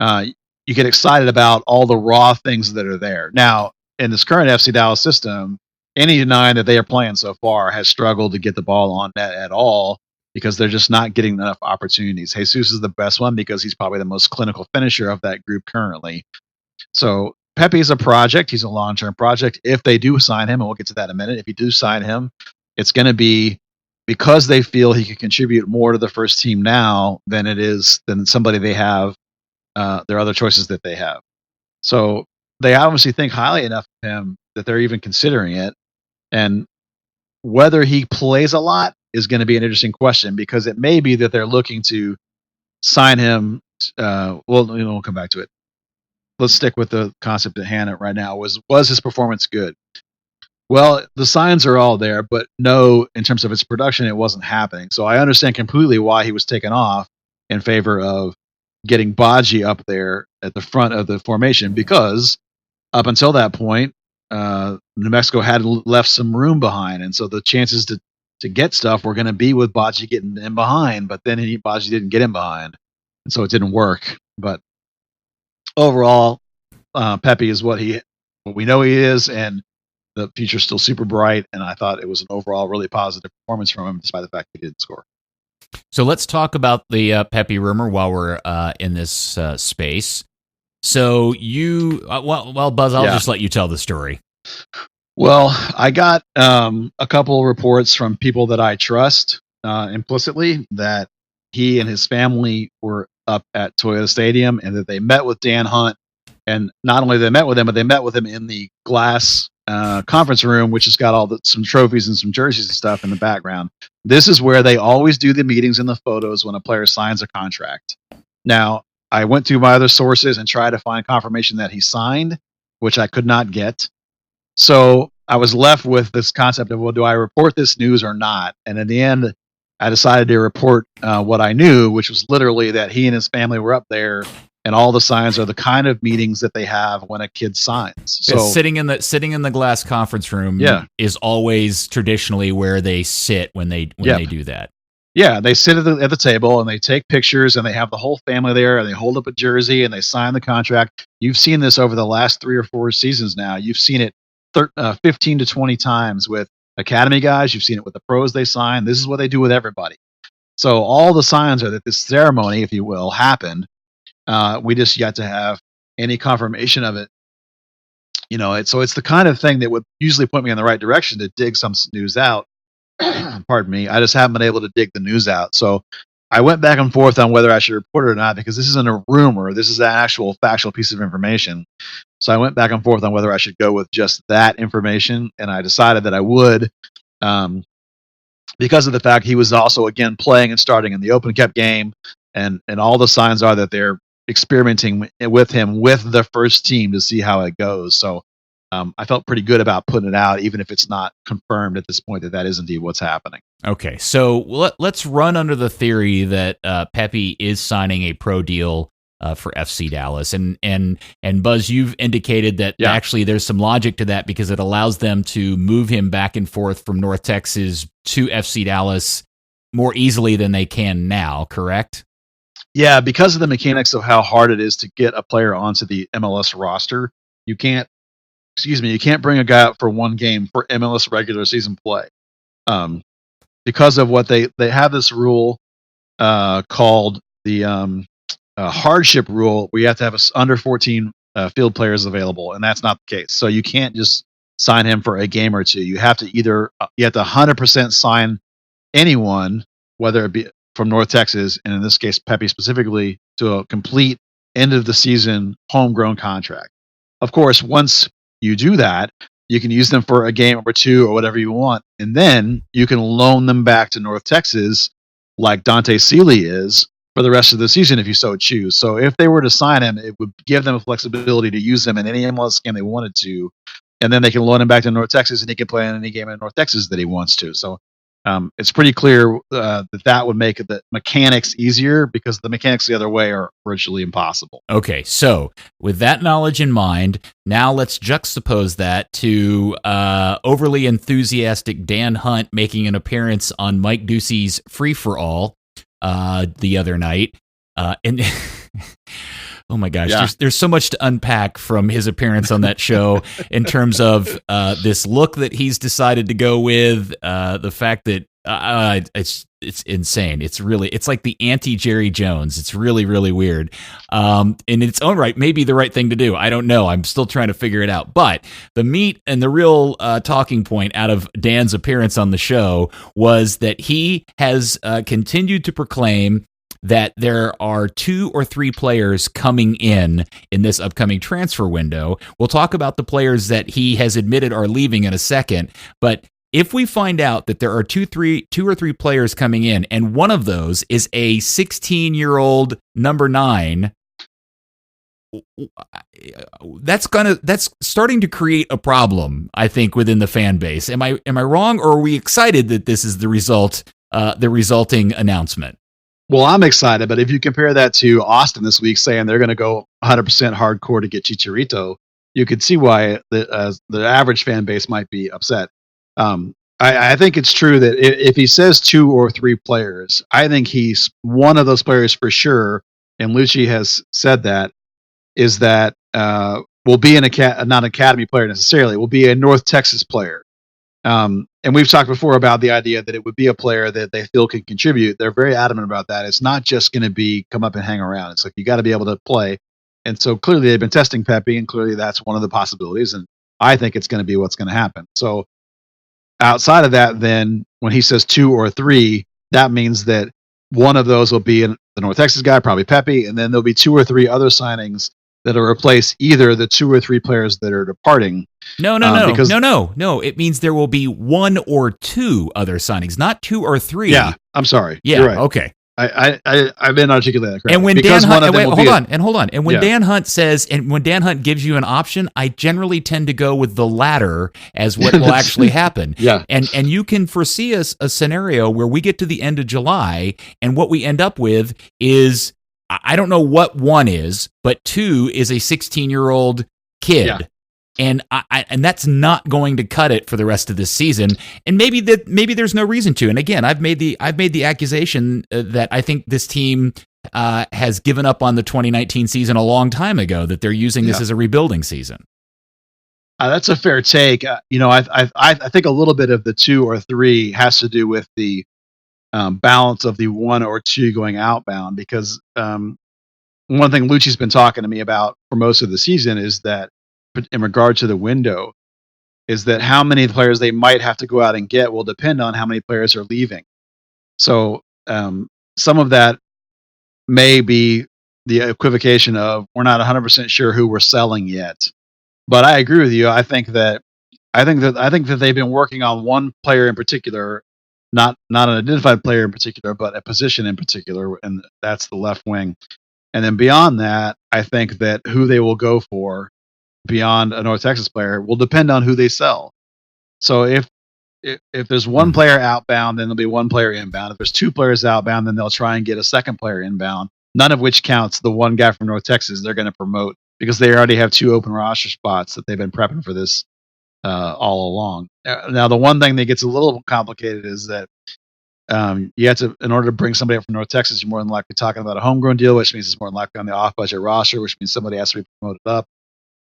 you get excited about all the raw things that are there. Now, in this current FC Dallas system, any 9 that they are playing so far has struggled to get the ball on net at all because they're just not getting enough opportunities. Jesus is the best one because he's probably the most clinical finisher of that group currently. So Pepe is a project. He's a long-term project. If they do sign him, and we'll get to that in a minute, if you do sign him, it's going to be because they feel he can contribute more to the first team now than somebody they have, their other choices that they have. So they obviously think highly enough of him that they're even considering it. And whether he plays a lot is going to be an interesting question because it may be that they're looking to sign him. We'll come back to it. Let's stick with the concept at hand right now. Was his performance good? Well, the signs are all there, but no, in terms of its production, it wasn't happening. So I understand completely why he was taken off in favor of getting Baji up there at the front of the formation, because up until that point, New Mexico had left some room behind, and so the chances to get stuff were going to be with Baji getting in behind. But then Baji didn't get in behind, and so it didn't work. But overall, Pepe is what we know he is, and the future's still super bright. And I thought it was an overall really positive performance from him, despite the fact he didn't score. So let's talk about the Pepe rumor while we're in this space. So well, Buzz, I'll just let you tell the story. Well, I got a couple of reports from people that I trust implicitly that he and his family were up at Toyota Stadium and that they met with Dan Hunt. And not only they met with him, but they met with him in the glass conference room, which has got some trophies and some jerseys and stuff in the background. This is where they always do the meetings and the photos when a player signs a contract. Now, I went through my other sources and tried to find confirmation that he signed, which I could not get. So I was left with this concept of, well, do I report this news or not? And in the end, I decided to report what I knew, which was literally that he and his family were up there, and all the signs are the kind of meetings that they have when a kid signs. So sitting in the glass conference room is always traditionally where they sit when they do that. Yeah, they sit at the table and they take pictures and they have the whole family there and they hold up a jersey and they sign the contract. You've seen this over the last 3 or 4 seasons now. You've seen it 15 to 20 times with academy guys. You've seen it with the pros they sign. This is what they do with everybody. So all the signs are that this ceremony, if you will, happened. We just yet to have any confirmation of it. So it's the kind of thing that would usually point me in the right direction to dig some news out. Pardon me. I just haven't been able to dig the news out. So I went back and forth on whether I should report it or not, because this isn't a rumor. This is an actual factual piece of information. So I went back and forth on whether I should go with just that information, and I decided that I would, because of the fact he was also again playing and starting in the Open Cup game, and all the signs are that they're experimenting with him with the first team to see how it goes. So I felt pretty good about putting it out, even if it's not confirmed at this point that is indeed what's happening. Okay, so let's run under the theory that Pepe is signing a pro deal for FC Dallas, and Buzz, you've indicated that actually there's some logic to that because it allows them to move him back and forth from North Texas to FC Dallas more easily than they can now. Correct? Yeah, because of the mechanics of how hard it is to get a player onto the MLS roster, you can't bring a guy up for one game for MLS regular season play. Because of what they have this rule called the hardship rule, where you have to have under 14 field players available, and that's not the case. So you can't just sign him for a game or two. You have to 100% sign anyone, whether it be from North Texas, and in this case Pepe specifically, to a complete end of the season homegrown contract. Of course, once you do that, you can use them for a game or two or whatever you want, and then you can loan them back to North Texas like Dante Seeley is for the rest of the season if you so choose. So if they were to sign him, it would give them a flexibility to use him in any MLS game they wanted to, and then they can loan him back to North Texas and he can play in any game in North Texas that he wants to. So it's pretty clear that would make the mechanics easier, because the mechanics the other way are virtually impossible. Okay, so with that knowledge in mind, now let's juxtapose that to overly enthusiastic Dan Hunt making an appearance on Mike Ducey's Free for All the other night, and oh my gosh, there's so much to unpack from his appearance on that show in terms of this look that he's decided to go with, the fact that it's insane. It's like the anti-Jerry Jones. It's really, really weird. In its own right, maybe the right thing to do. I don't know. I'm still trying to figure it out. But the meat and the real talking point out of Dan's appearance on the show was that he has continued to proclaim that there are 2 or 3 players coming in this upcoming transfer window. We'll talk about the players that he has admitted are leaving in a second, but if we find out that there are 2 or 3 players coming in, and one of those is a 16-year-old number 9, that's starting to create a problem, I think, within the fan base. Am I wrong, or are we excited that this is the resulting announcement? Well, I'm excited, but if you compare that to Austin this week saying they're going to go 100% hardcore to get Chicharito, you could see why the average fan base might be upset. I think it's true that if he says 2 or 3 players, I think he's one of those players for sure. And Lucci has said that is that will be not academy player necessarily, will be a North Texas player. And we've talked before about the idea that it would be a player that they feel can contribute. They're very adamant about that. It's not just going to be come up and hang around. It's like you got to be able to play. And so clearly they've been testing Pepe, and clearly that's one of the possibilities. And I think it's going to be what's going to happen. So outside of that, then when he says 2 or 3, that means that one of those will be the North Texas guy, probably Pepe, and then there'll be 2 or 3 other signings that'll replace either the 2 or 3 players that are departing. No. It means there will be 1 or 2 other signings, not 2 or 3. Yeah, I'm sorry. Yeah, you're right. Okay. I've been articulating that correctly. And when Dan Hunt, hold on. And when Dan Hunt says, and when Dan Hunt gives you an option, I generally tend to go with the latter as what will actually happen. Yeah. And you can foresee a scenario where we get to the end of July, and what we end up with is, I don't know what 1 is, but 2 is a 16-year-old kid. Yeah. And and that's not going to cut it for the rest of this season. And maybe there's no reason to. And again, I've made the accusation that I think this team has given up on the 2019 season a long time ago. That they're using this as a rebuilding season. That's a fair take. I think a little bit of the 2 or 3 has to do with the balance of the 1 or 2 going outbound. Because one thing Lucci's been talking to me about for most of the season is that, in regard to the window, is that how many players they might have to go out and get will depend on how many players are leaving. So some of that may be the equivocation of we're not 100% sure who we're selling yet. But I agree with you. I think that they've been working on one player in particular, not an identified player in particular, but a position in particular, and that's the left wing. And then beyond that, I think that who they will go for beyond a North Texas player will depend on who they sell. So if there's 1 player outbound, then there'll be 1 player inbound. If there's 2 players outbound, then they'll try and get a second player inbound. None of which counts the 1 guy from North Texas they're going to promote, because they already have 2 open roster spots that they've been prepping for this all along. Now, the one thing that gets a little complicated is that you have to, in order to bring somebody up from North Texas, you're more than likely talking about a homegrown deal, which means it's more than likely on the off-budget roster, which means somebody has to be promoted up.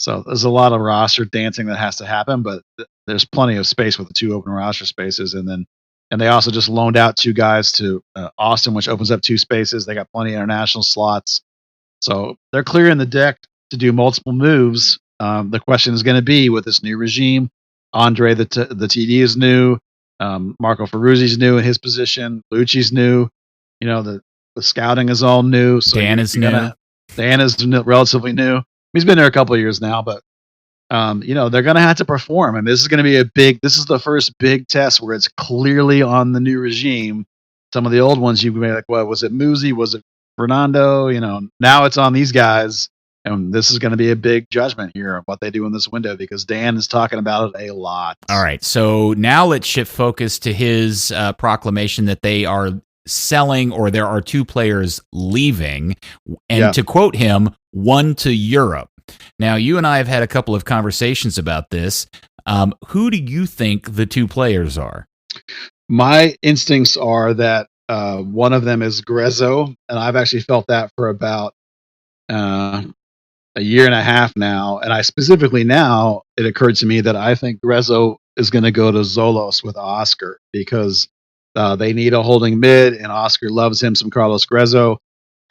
So there's a lot of roster dancing that has to happen, but there's plenty of space with the 2 open roster spaces. And they also just loaned out 2 guys to Austin, which opens up 2 spaces. They got plenty of international slots. So they're clearing the deck to do multiple moves. The question is going to be, with this new regime, Andre, the TD is new. Marco Ferruzzi's new in his position. Lucci's new. The scouting is all new. So Dan is new. Dan is relatively new. He's been there a couple of years now, but they're going to have to perform, and this is going to be this is the first big test where it's clearly on the new regime. Some of the old ones you may be like, what was it, Muzi? Was it Fernando? Now it's on these guys, and this is going to be a big judgment here of what they do in this window, because Dan is talking about it a lot. All right, so now let's shift focus to his proclamation that they are selling, or there are 2 players leaving, and to quote him, 1 to Europe. Now, you and I have had a couple of conversations about this. Who do you think the 2 players are? My instincts are that one of them is Grezzo, and I've actually felt that for about a year and a half now. And I specifically, now it occurred to me that I think Grezzo is going to go to Zolos with Oscar, because they need a holding mid, and Oscar loves him some Carlos Grezzo,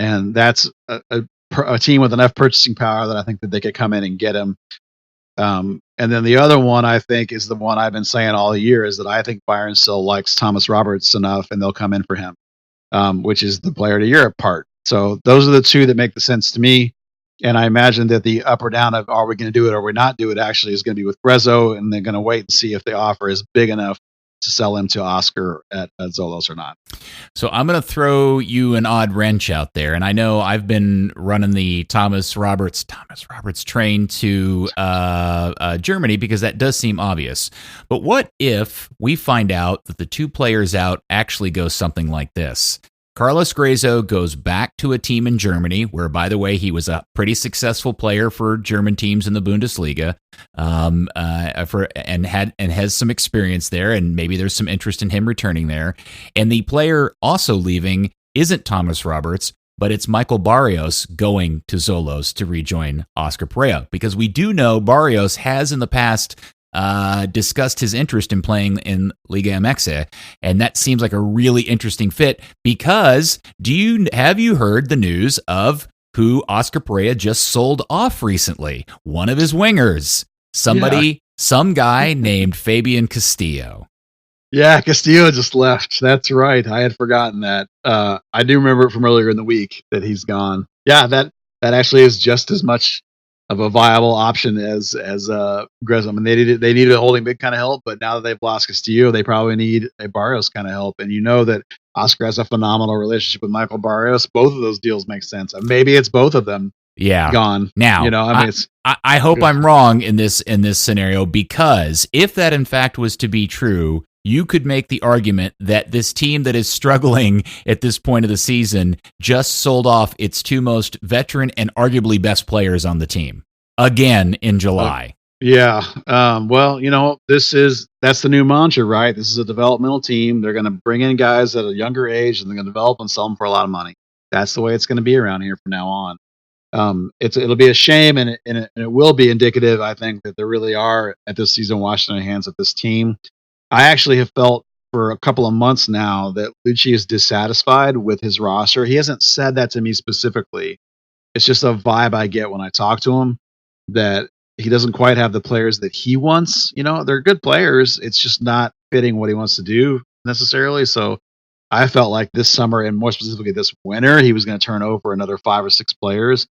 and that's a team with enough purchasing power that I think that they could come in and get him. And then the other one, I think, is the one I've been saying all year, is that I think Bayern still likes Thomas Roberts enough, and they'll come in for him, which is the player to Europe part. So those are the 2 that make the sense to me. And I imagine that the up or down of are we going to do it or we not do it actually is going to be with Grezzo, and they're going to wait and see if the offer is big enough to sell him to Oscar at Zolos or not. So I'm going to throw you an odd wrench out there, and I know I've been running the Thomas Roberts train to Germany because that does seem obvious. But what if we find out that the 2 players out actually go something like this? Carlos Grazo goes back to a team in Germany, where, by the way, he was a pretty successful player for German teams in the Bundesliga, and has some experience there, and maybe there's some interest in him returning there. And the player also leaving isn't Thomas Roberts, but it's Michael Barrios going to Zolos to rejoin Oscar Pereira, because we do know Barrios has in the past discussed his interest in playing in Liga MX, and that seems like a really interesting fit. Because have you heard the news of who Oscar Pereira just sold off recently? One of his wingers, some guy named Fabian Castillo. Yeah, Castillo just left. That's right. I had forgotten that. I do remember it from earlier in the week that he's gone. Yeah, that actually is just as much of a viable option as Grezzo. I mean, they needed a holding big kind of help, but now that they've lost Castillo, they probably need a Barrios kind of help. And you know that Oscar has a phenomenal relationship with Michael Barrios. Both of those deals make sense. And maybe it's both of them. Yeah, gone now. You know, I mean, I hope I'm wrong in this scenario, because if that in fact was to be true, you could make the argument that this team that is struggling at this point of the season just sold off its 2 most veteran and arguably best players on the team again in July. Yeah. Well, you know, that's the new mantra, right? This is a developmental team. They're going to bring in guys at a younger age, and they're going to develop and sell them for a lot of money. That's the way it's going to be around here from now on. It'll be a shame, and it will be indicative, I think, that there really are at this season washing their hands of this team. I actually have felt for a couple of months now that Lucci is dissatisfied with his roster. He hasn't said that to me specifically. It's just a vibe I get when I talk to him, that he doesn't quite have the players that he wants. You know, they're good players. It's just not fitting what he wants to do necessarily. So I felt like this summer, and more specifically this winter, he was going to turn over another 5 or 6 players.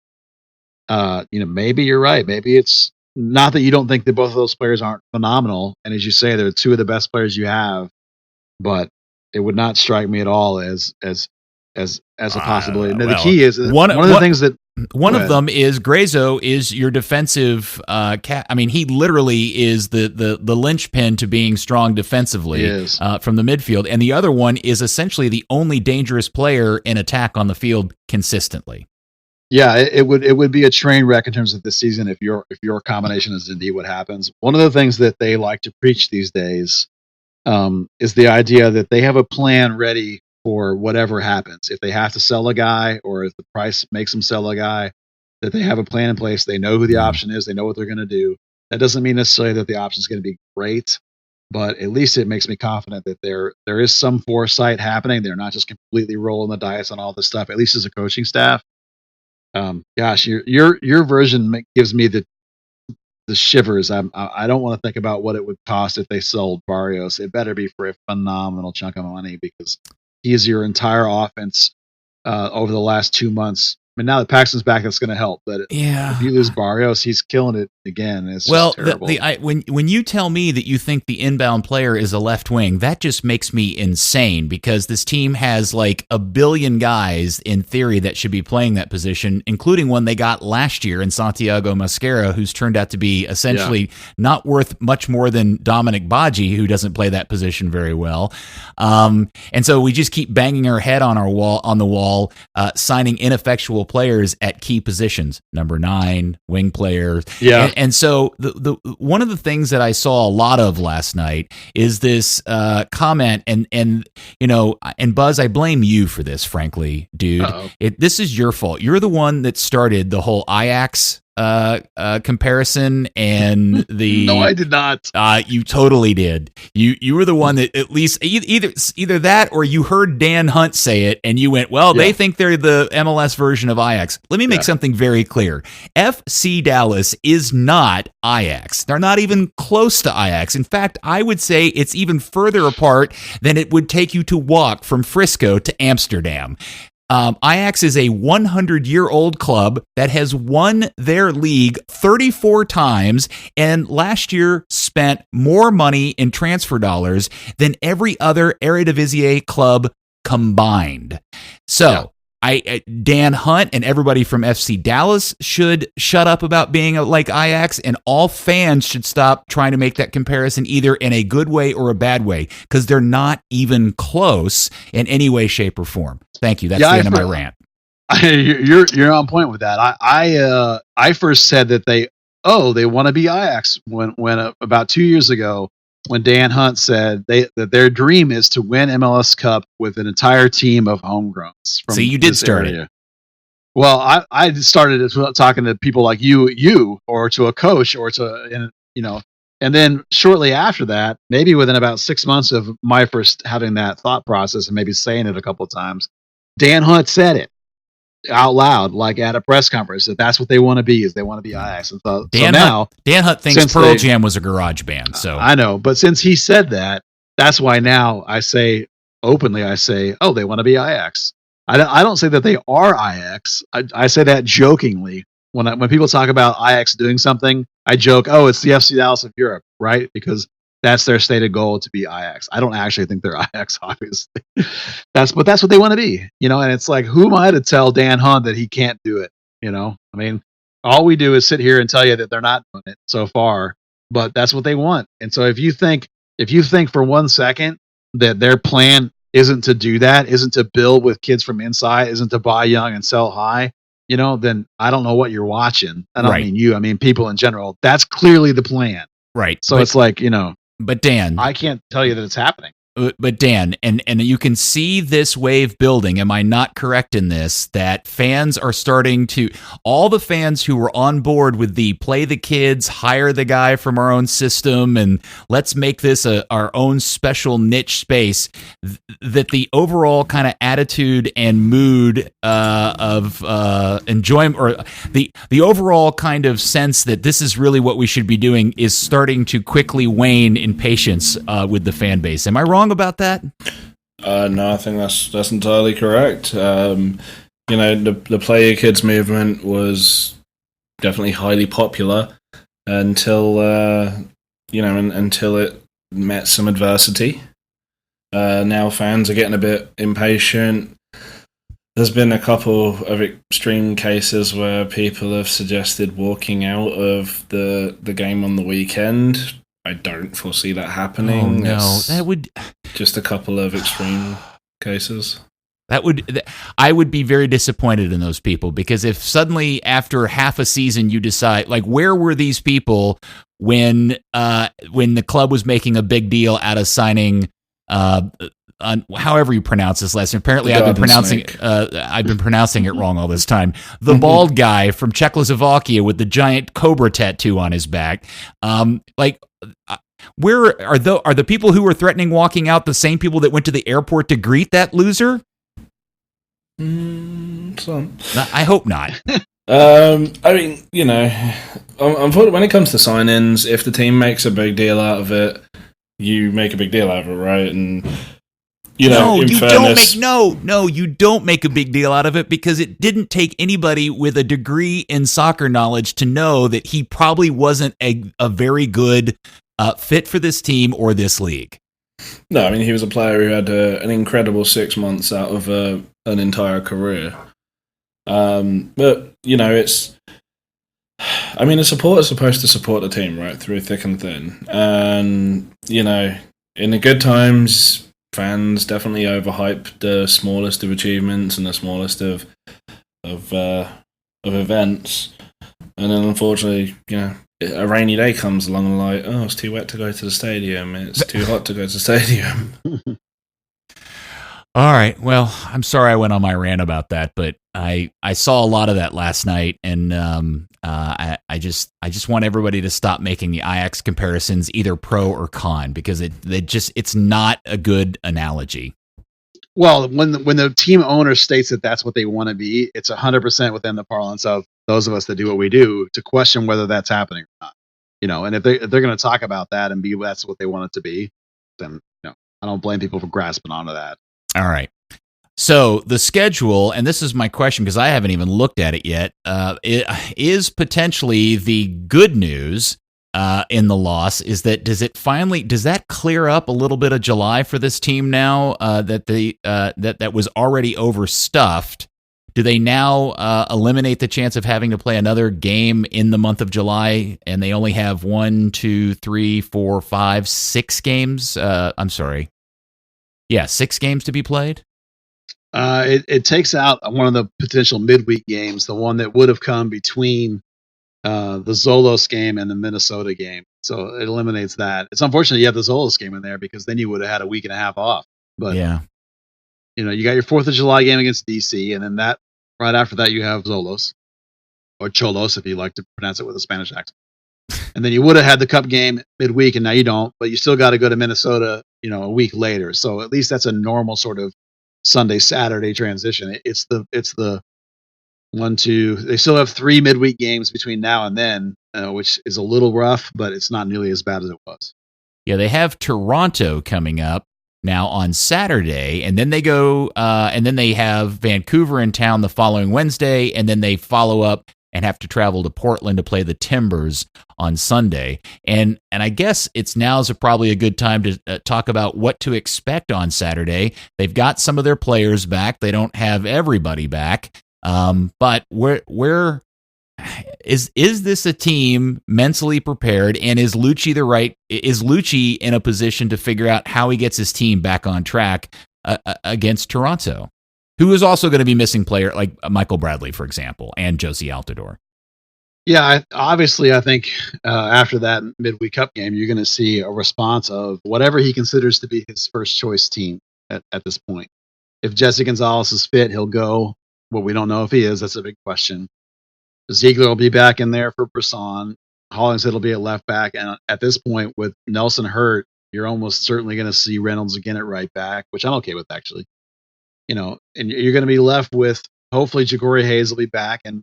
Maybe you're right. Maybe it's not that you don't think that both of those players aren't phenomenal, and as you say, they're 2 of the best players you have, but it would not strike me at all as a possibility. The key is one of the things that one of them is Grazo is your defensive I mean, he literally is the linchpin to being strong defensively from the midfield, and the other one is essentially the only dangerous player in attack on the field consistently. Yeah, it would be a train wreck in terms of this season if your combination is indeed what happens. One of the things that they like to preach these days is the idea that they have a plan ready for whatever happens. If they have to sell a guy, or if the price makes them sell a guy, that they have a plan in place. They know who the option is. They know what they're going to do. That doesn't mean necessarily that the option is going to be great, but at least it makes me confident that there is some foresight happening. They're not just completely rolling the dice on all this stuff, at least as a coaching staff. Gosh, your version gives me the shivers. I don't want to think about what it would cost if they sold Barrios. It better be for a phenomenal chunk of money, because he is your entire offense over the last 2 months. I mean, now that Paxton's back, that's going to help. But if you lose Barrios, he's killing it again. It's just terrible. When you tell me that you think the inbound player is a left wing, that just makes me insane, because this team has like a billion guys in theory that should be playing that position, including one they got last year in Santiago Mascara, who's turned out to be essentially not worth much more than Dominic Badji, who doesn't play that position very well. And so we just keep banging our head on the wall, signing ineffectual players at key positions, number 9 wing players. And so the one of the things that I saw a lot of last night is this comment, and Buzz, I blame you for this, frankly, dude. This is your fault. You're the one that started the whole Ajax comparison, and the no, I did not. You totally did. You were the one that at least either that, or you heard Dan Hunt say it and you went, well, they think they're the MLS version of Ajax. Let me make something very clear. FC Dallas is not Ajax. They're not even close to Ajax. In fact, I would say it's even further apart than it would take you to walk from Frisco to Amsterdam. Ajax is a 100-year-old club that has won their league 34 times and last year spent more money in transfer dollars than every other Eredivisie club combined. So, Dan Hunt and everybody from FC Dallas should shut up about being like Ajax, and all fans should stop trying to make that comparison either in a good way or a bad way, because they're not even close in any way, shape, or form. Thank you. That's the end of my rant. You're on point with that. I first said that they want to be Ajax when about 2 years ago, when Dan Hunt said that their dream is to win MLS Cup with an entire team of homegrowns. So you did start it. Well, I started as well, talking to people like you, or to a coach, or to, and then shortly after that, maybe within about 6 months of my first having that thought process and maybe saying it a couple of times, Dan Hunt said it out loud, like at a press conference, that's what they want to be, is they want to be Ajax. And so Dan Hunt thinks Pearl Jam was a garage band. So I know, but since he said that, that's why now I say openly, oh, they want to be Ajax. I don't say that they are Ajax. I say that jokingly. When people talk about Ajax doing something, I joke, oh, it's the FC Dallas of Europe, right? Because that's their stated goal, to be Ajax. I don't actually think they're Ajax, obviously. That's what they want to be, and it's like, who am I to tell Dan Hunt that he can't do it? I mean, all we do is sit here and tell you that they're not doing it so far, but that's what they want. And so if you think for 1 second that their plan isn't to do that, isn't to build with kids from inside, isn't to buy young and sell high, then I don't know what you're watching. I don't mean you, I mean people in general. That's clearly the plan. Right. So it's like, but Dan, I can't tell you that it's happening. But Dan, and you can see this wave building. Am I not correct in this? That fans are starting to, all the fans who were on board with the play the kids, hire the guy from our own system, and let's make this our own special niche space, that the overall kind of attitude and mood of enjoyment, or the overall kind of sense that this is really what we should be doing, is starting to quickly wane in patience with the fan base. Am I wrong about that? No, I think that's entirely correct. The Play Your Kids movement was definitely highly popular until until it met some adversity. Now fans are getting a bit impatient. There's been a couple of extreme cases where people have suggested walking out of the game on the weekend. I don't foresee that happening. Oh, no, that would just a couple of extreme cases. I would be very disappointed in those people, because if suddenly after half a season you decide, like, where were these people when the club was making a big deal out of signing however you pronounce this last name. Apparently I've been pronouncing it wrong all this time. The bald guy from Czechoslovakia with the giant cobra tattoo on his back. Where are the people who were threatening walking out the same people that went to the airport to greet that loser? Some. I hope not. I mean, when it comes to sign-ins, if the team makes a big deal out of it, you make a big deal out of it, right? And you don't make a big deal out of it, because it didn't take anybody with a degree in soccer knowledge to know that he probably wasn't a very good fit for this team or this league. No, I mean, he was a player who had an incredible 6 months out of an entire career. But, a supporter's supposed to support the team, right, through thick and thin. And, in the good times, fans definitely overhype the smallest of achievements and the smallest of events. And then, unfortunately, a rainy day comes along and like, oh, it's too wet to go to the stadium. It's too hot to go to the stadium. All right. Well, I'm sorry I went on my rant about that, but I saw a lot of that last night, and I just want everybody to stop making the Ajax comparisons, either pro or con, because it's not a good analogy. Well, when the team owner states that that's what they want to be, it's 100% within the parlance of those of us that do what we do to question whether that's happening or not. And if they're going to talk about that and be that's what they want it to be, then I don't blame people for grasping onto that. All right. So the schedule, and this is my question because I haven't even looked at it yet, it is potentially the good news in the loss is that does that clear up a little bit of July for this team now that was already overstuffed? Do they now eliminate the chance of having to play another game in the month of July, and they only have 6 games? I'm sorry. Yeah, 6 games to be played? It takes out one of the potential midweek games, the one that would have come between the Zolos game and the Minnesota game. So it eliminates that. It's unfortunate you have the Zolos game in there because then you would have had a week and a half off. But yeah, you got your 4th of July game against DC, and then that right after that you have Zolos or Cholos if you like to pronounce it with a Spanish accent. And then you would have had the Cup game midweek, and now you don't. But you still got to go to Minnesota, a week later. So at least that's a normal sort of Sunday Saturday transition. It's the 1, 2. They still have 3 midweek games between now and then, which is a little rough, but it's not nearly as bad as it was. Yeah, they have Toronto coming up now on Saturday, and then they go, and then they have Vancouver in town the following Wednesday, and then they follow up and have to travel to Portland to play the Timbers on Sunday. And I guess it's probably a good time to talk about what to expect on Saturday. They've got some of their players back. They don't have everybody back. But where is this a team mentally prepared, and is Lucci in a position to figure out how he gets his team back on track against Toronto, who is also going to be missing player like Michael Bradley, for example, and Josie Altidore? Yeah, obviously, I think after that midweek cup game, you're going to see a response of whatever he considers to be his first choice team at this point. If Jesse Gonzalez is fit, he'll go. Well, we don't know if he is. That's a big question. Ziegler will be back in there for Brisson. Hollingshead will be at left back. And at this point, with Nelson hurt, you're almost certainly going to see Reynolds again at right back, which I'm okay with, actually. And you're going to be left with, hopefully, Jagori Hayes will be back, and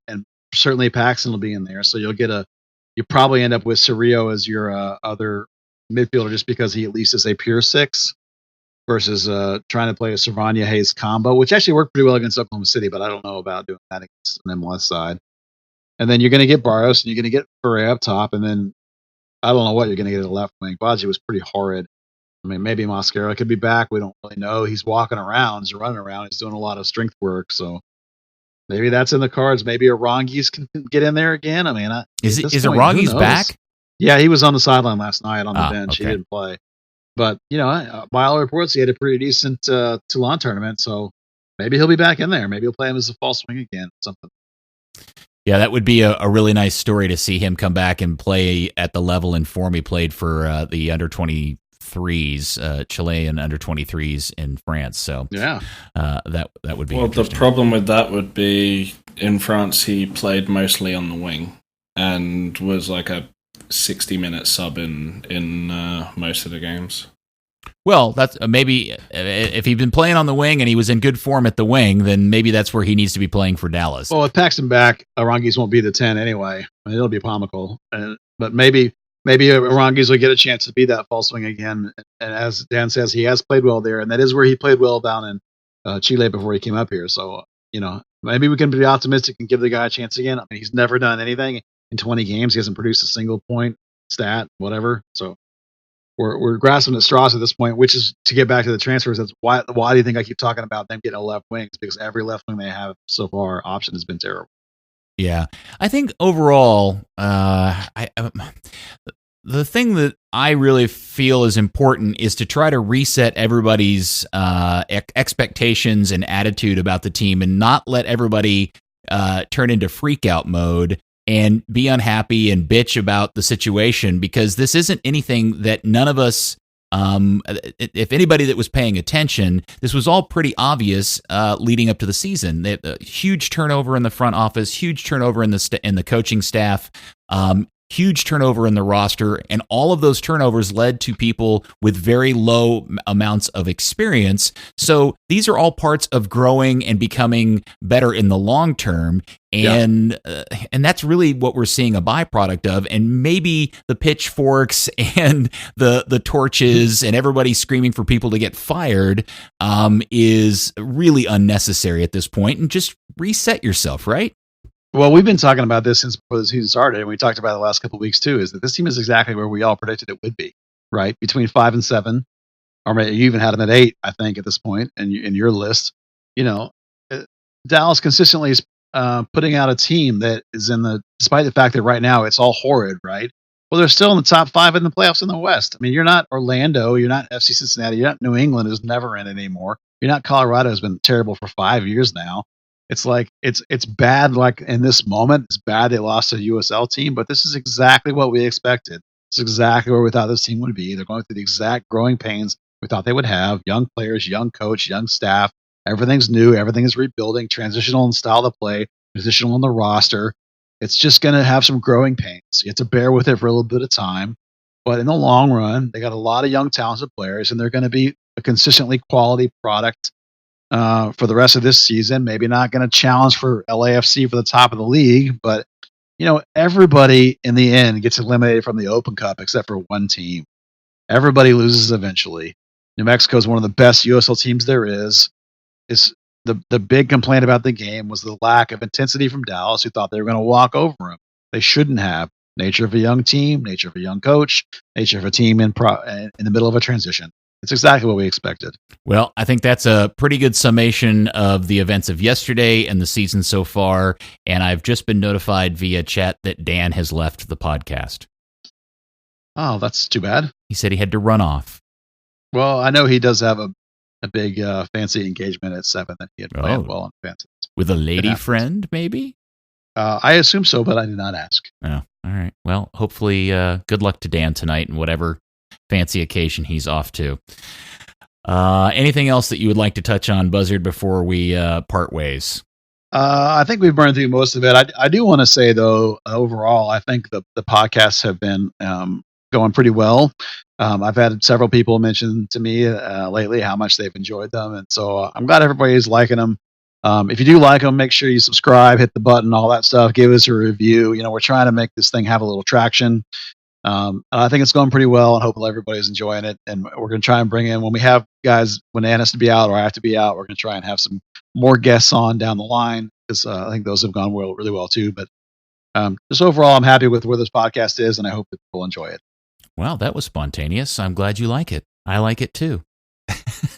certainly Paxton will be in there. So you probably end up with Cerrillo as your other midfielder just because he at least is a pure 6 versus trying to play a Servania Hayes combo, which actually worked pretty well against Oklahoma City, but I don't know about doing that against an MLS side. And then you're going to get Barrios, and you're going to get Ferre up top, and then I don't know what you're going to get at the left wing. Baji was pretty horrid. I mean, maybe Mosquera could be back. We don't really know. He's walking around. He's running around. He's doing a lot of strength work. So maybe that's in the cards. Maybe Arangis can get in there again. I mean, is Arangis back? Yeah, he was on the sideline last night on the bench. Okay. He didn't play. But, by all reports, he had a pretty decent Toulon tournament. So maybe he'll be back in there. Maybe he'll play him as a false wing again. Something. Yeah, that would be a really nice story to see him come back and play at the level and form he played for the under-23s, Chilean under-23s in France. So yeah, that would be. Well, the problem with that would be in France he played mostly on the wing and was like a 60-minute sub in most of the games. Well, that's maybe if he'd been playing on the wing and he was in good form at the wing, then maybe that's where he needs to be playing for Dallas. Well, with Paxton back, Arangis won't be the 10 anyway. I mean, it'll be Pomykal. But maybe Arangis will get a chance to be that false wing again. And as Dan says, he has played well there, and that is where he played well down in Chile before he came up here. So, maybe we can be optimistic and give the guy a chance again. I mean, he's never done anything in 20 games. He hasn't produced a single point, stat, whatever. So we're grasping at straws at this point, which is to get back to the transfers. That's why do you think I keep talking about them getting a left wing? It's because every left wing they have so far option has been terrible. Yeah, I think overall, the thing that I really feel is important is to try to reset everybody's expectations and attitude about the team, and not let everybody turn into freak out mode and be unhappy and bitch about the situation, because this isn't anything that none of us, if anybody that was paying attention, this was all pretty obvious leading up to the season. Huge turnover in the front office, huge turnover in the coaching staff. huge turnover in the roster, and all of those turnovers led to people with very low amounts of experience. So these are all parts of growing and becoming better in the long term. And that's really what we're seeing a byproduct of. And maybe the pitchforks and the torches and everybody screaming for people to get fired is really unnecessary at this point. And just reset yourself, right? Well, we've been talking about this since before the season started, and we talked about it the last couple of weeks too. Is that this team is exactly where we all predicted it would be, right? Between 5 and 7, or maybe you even had them at 8, I think, at this point in your list. Dallas consistently is putting out a team that is despite the fact that right now it's all horrid, right? Well, they're still in the top 5 in the playoffs in the West. I mean, you're not Orlando, you're not FC Cincinnati, you're not New England, who's never in it anymore. You're not Colorado, who's been terrible for 5 years now. It's like it's bad. Like in this moment, it's bad they lost to a USL team, but this is exactly what we expected. It's exactly where we thought this team would be. They're going through the exact growing pains we thought they would have. Young players, young coach, young staff. Everything's new. Everything is rebuilding. Transitional in style of play. Transitional in the roster. It's just going to have some growing pains. You have to bear with it for a little bit of time, but in the long run, they got a lot of young, talented players, and they're going to be a consistently quality product for the rest of this season. Maybe not going to challenge for LAFC for the top of the league, but everybody in the end gets eliminated from the Open Cup except for one team. Everybody loses eventually. New Mexico is one of the best USL teams there is. The big complaint about the game was the lack of intensity from Dallas, who thought they were going to walk over them. They shouldn't have. Nature of a young team, nature of a young coach, nature of a team in the middle of a transition. It's exactly what we expected. Well, I think that's a pretty good summation of the events of yesterday and the season so far. And I've just been notified via chat that Dan has left the podcast. Oh, that's too bad. He said he had to run off. Well, I know he does have a big fancy engagement at 7 that he had planned well on fancy. With a lady friend, maybe? I assume so, but I did not ask. Oh, all right. Well, hopefully good luck to Dan tonight and whatever fancy occasion he's off to. Anything else that you would like to touch on, Buzzard, before we part ways? I think we've burned through most of it. I do want to say, though, overall, I think the podcasts have been going pretty well. I've had several people mention to me lately how much they've enjoyed them, and so I'm glad everybody's liking them. If you do like them, make sure you subscribe, hit the button, all that stuff. Give us a review. We're trying to make this thing have a little traction. I think it's going pretty well, and hopefully everybody's enjoying it. And we're going to try and bring in, when we have guys, when Ann has to be out or I have to be out, we're going to try and have some more guests on down the line, because I think those have gone really well too. But just overall, I'm happy with where this podcast is, and I hope that people enjoy it. Well, that was spontaneous. I'm glad you like it. I like it too.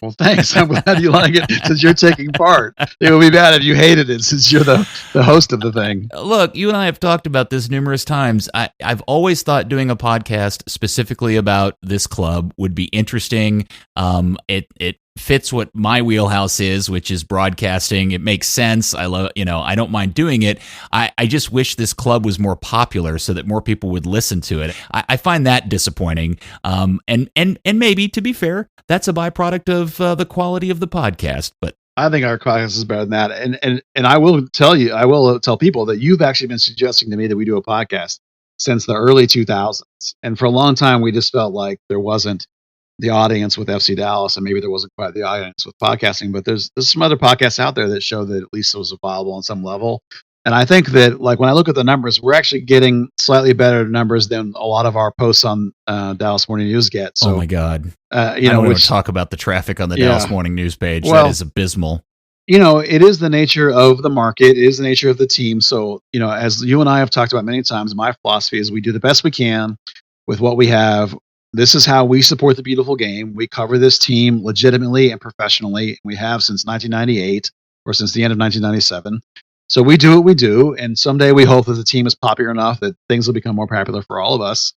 Well, thanks. I'm glad you like it since you're taking part. It would be bad if you hated it since you're the host of the thing. Look, you and I have talked about this numerous times. I've always thought doing a podcast specifically about this club would be interesting. It fits what my wheelhouse is, which is broadcasting. It makes sense. I love, I don't mind doing it. I just wish this club was more popular so that more people would listen to it. I find that disappointing. And maybe, to be fair, that's a byproduct of the quality of the podcast. But I think our podcast is better than that. And I will tell people that you've actually been suggesting to me that we do a podcast since the early 2000s. And for a long time, we just felt like there wasn't the audience with FC Dallas, and maybe there wasn't quite the audience with podcasting, but there's some other podcasts out there that show that at least it was viable on some level. And I think that, like, when I look at the numbers, we're actually getting slightly better numbers than a lot of our posts on Dallas Morning News get. So, oh my God, I don't want to talk about the traffic on the Dallas Morning News page. Well, that is abysmal. It is the nature of the market. It is the nature of the team. So, as you and I have talked about many times, my philosophy is we do the best we can with what we have. This is how we support the beautiful game. We cover this team legitimately and professionally. We have since 1998, or since the end of 1997. So we do what we do, and someday we hope that the team is popular enough that things will become more popular for all of us.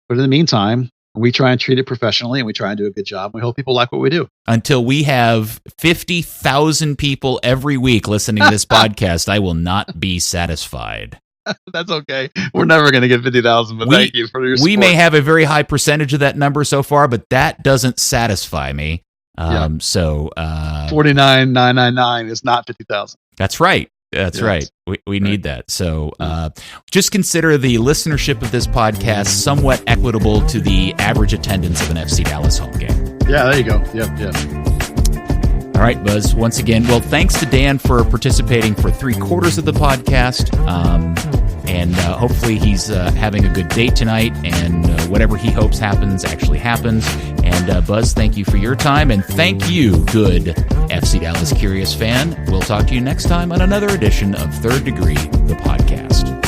But in the meantime, we try and treat it professionally, and we try and do a good job. We hope people like what we do. Until we have 50,000 people every week listening to this podcast, I will not be satisfied. That's okay. We're never going to get 50,000, but thank you for your support. We may have a very high percentage of that number so far, but that doesn't satisfy me. So 49,999 is not 50,000. That's right. That's right. We need that. So just consider the listenership of this podcast somewhat equitable to the average attendance of an FC Dallas home game. Yeah, there you go. Yep. All right, Buzz. Once again, well, thanks to Dan for participating for 3/4 of the podcast. And hopefully he's having a good date tonight, and whatever he hopes happens actually happens. And Buzz, thank you for your time, and thank you, good FC Dallas Curious fan. We'll talk to you next time on another edition of Third Degree, the podcast.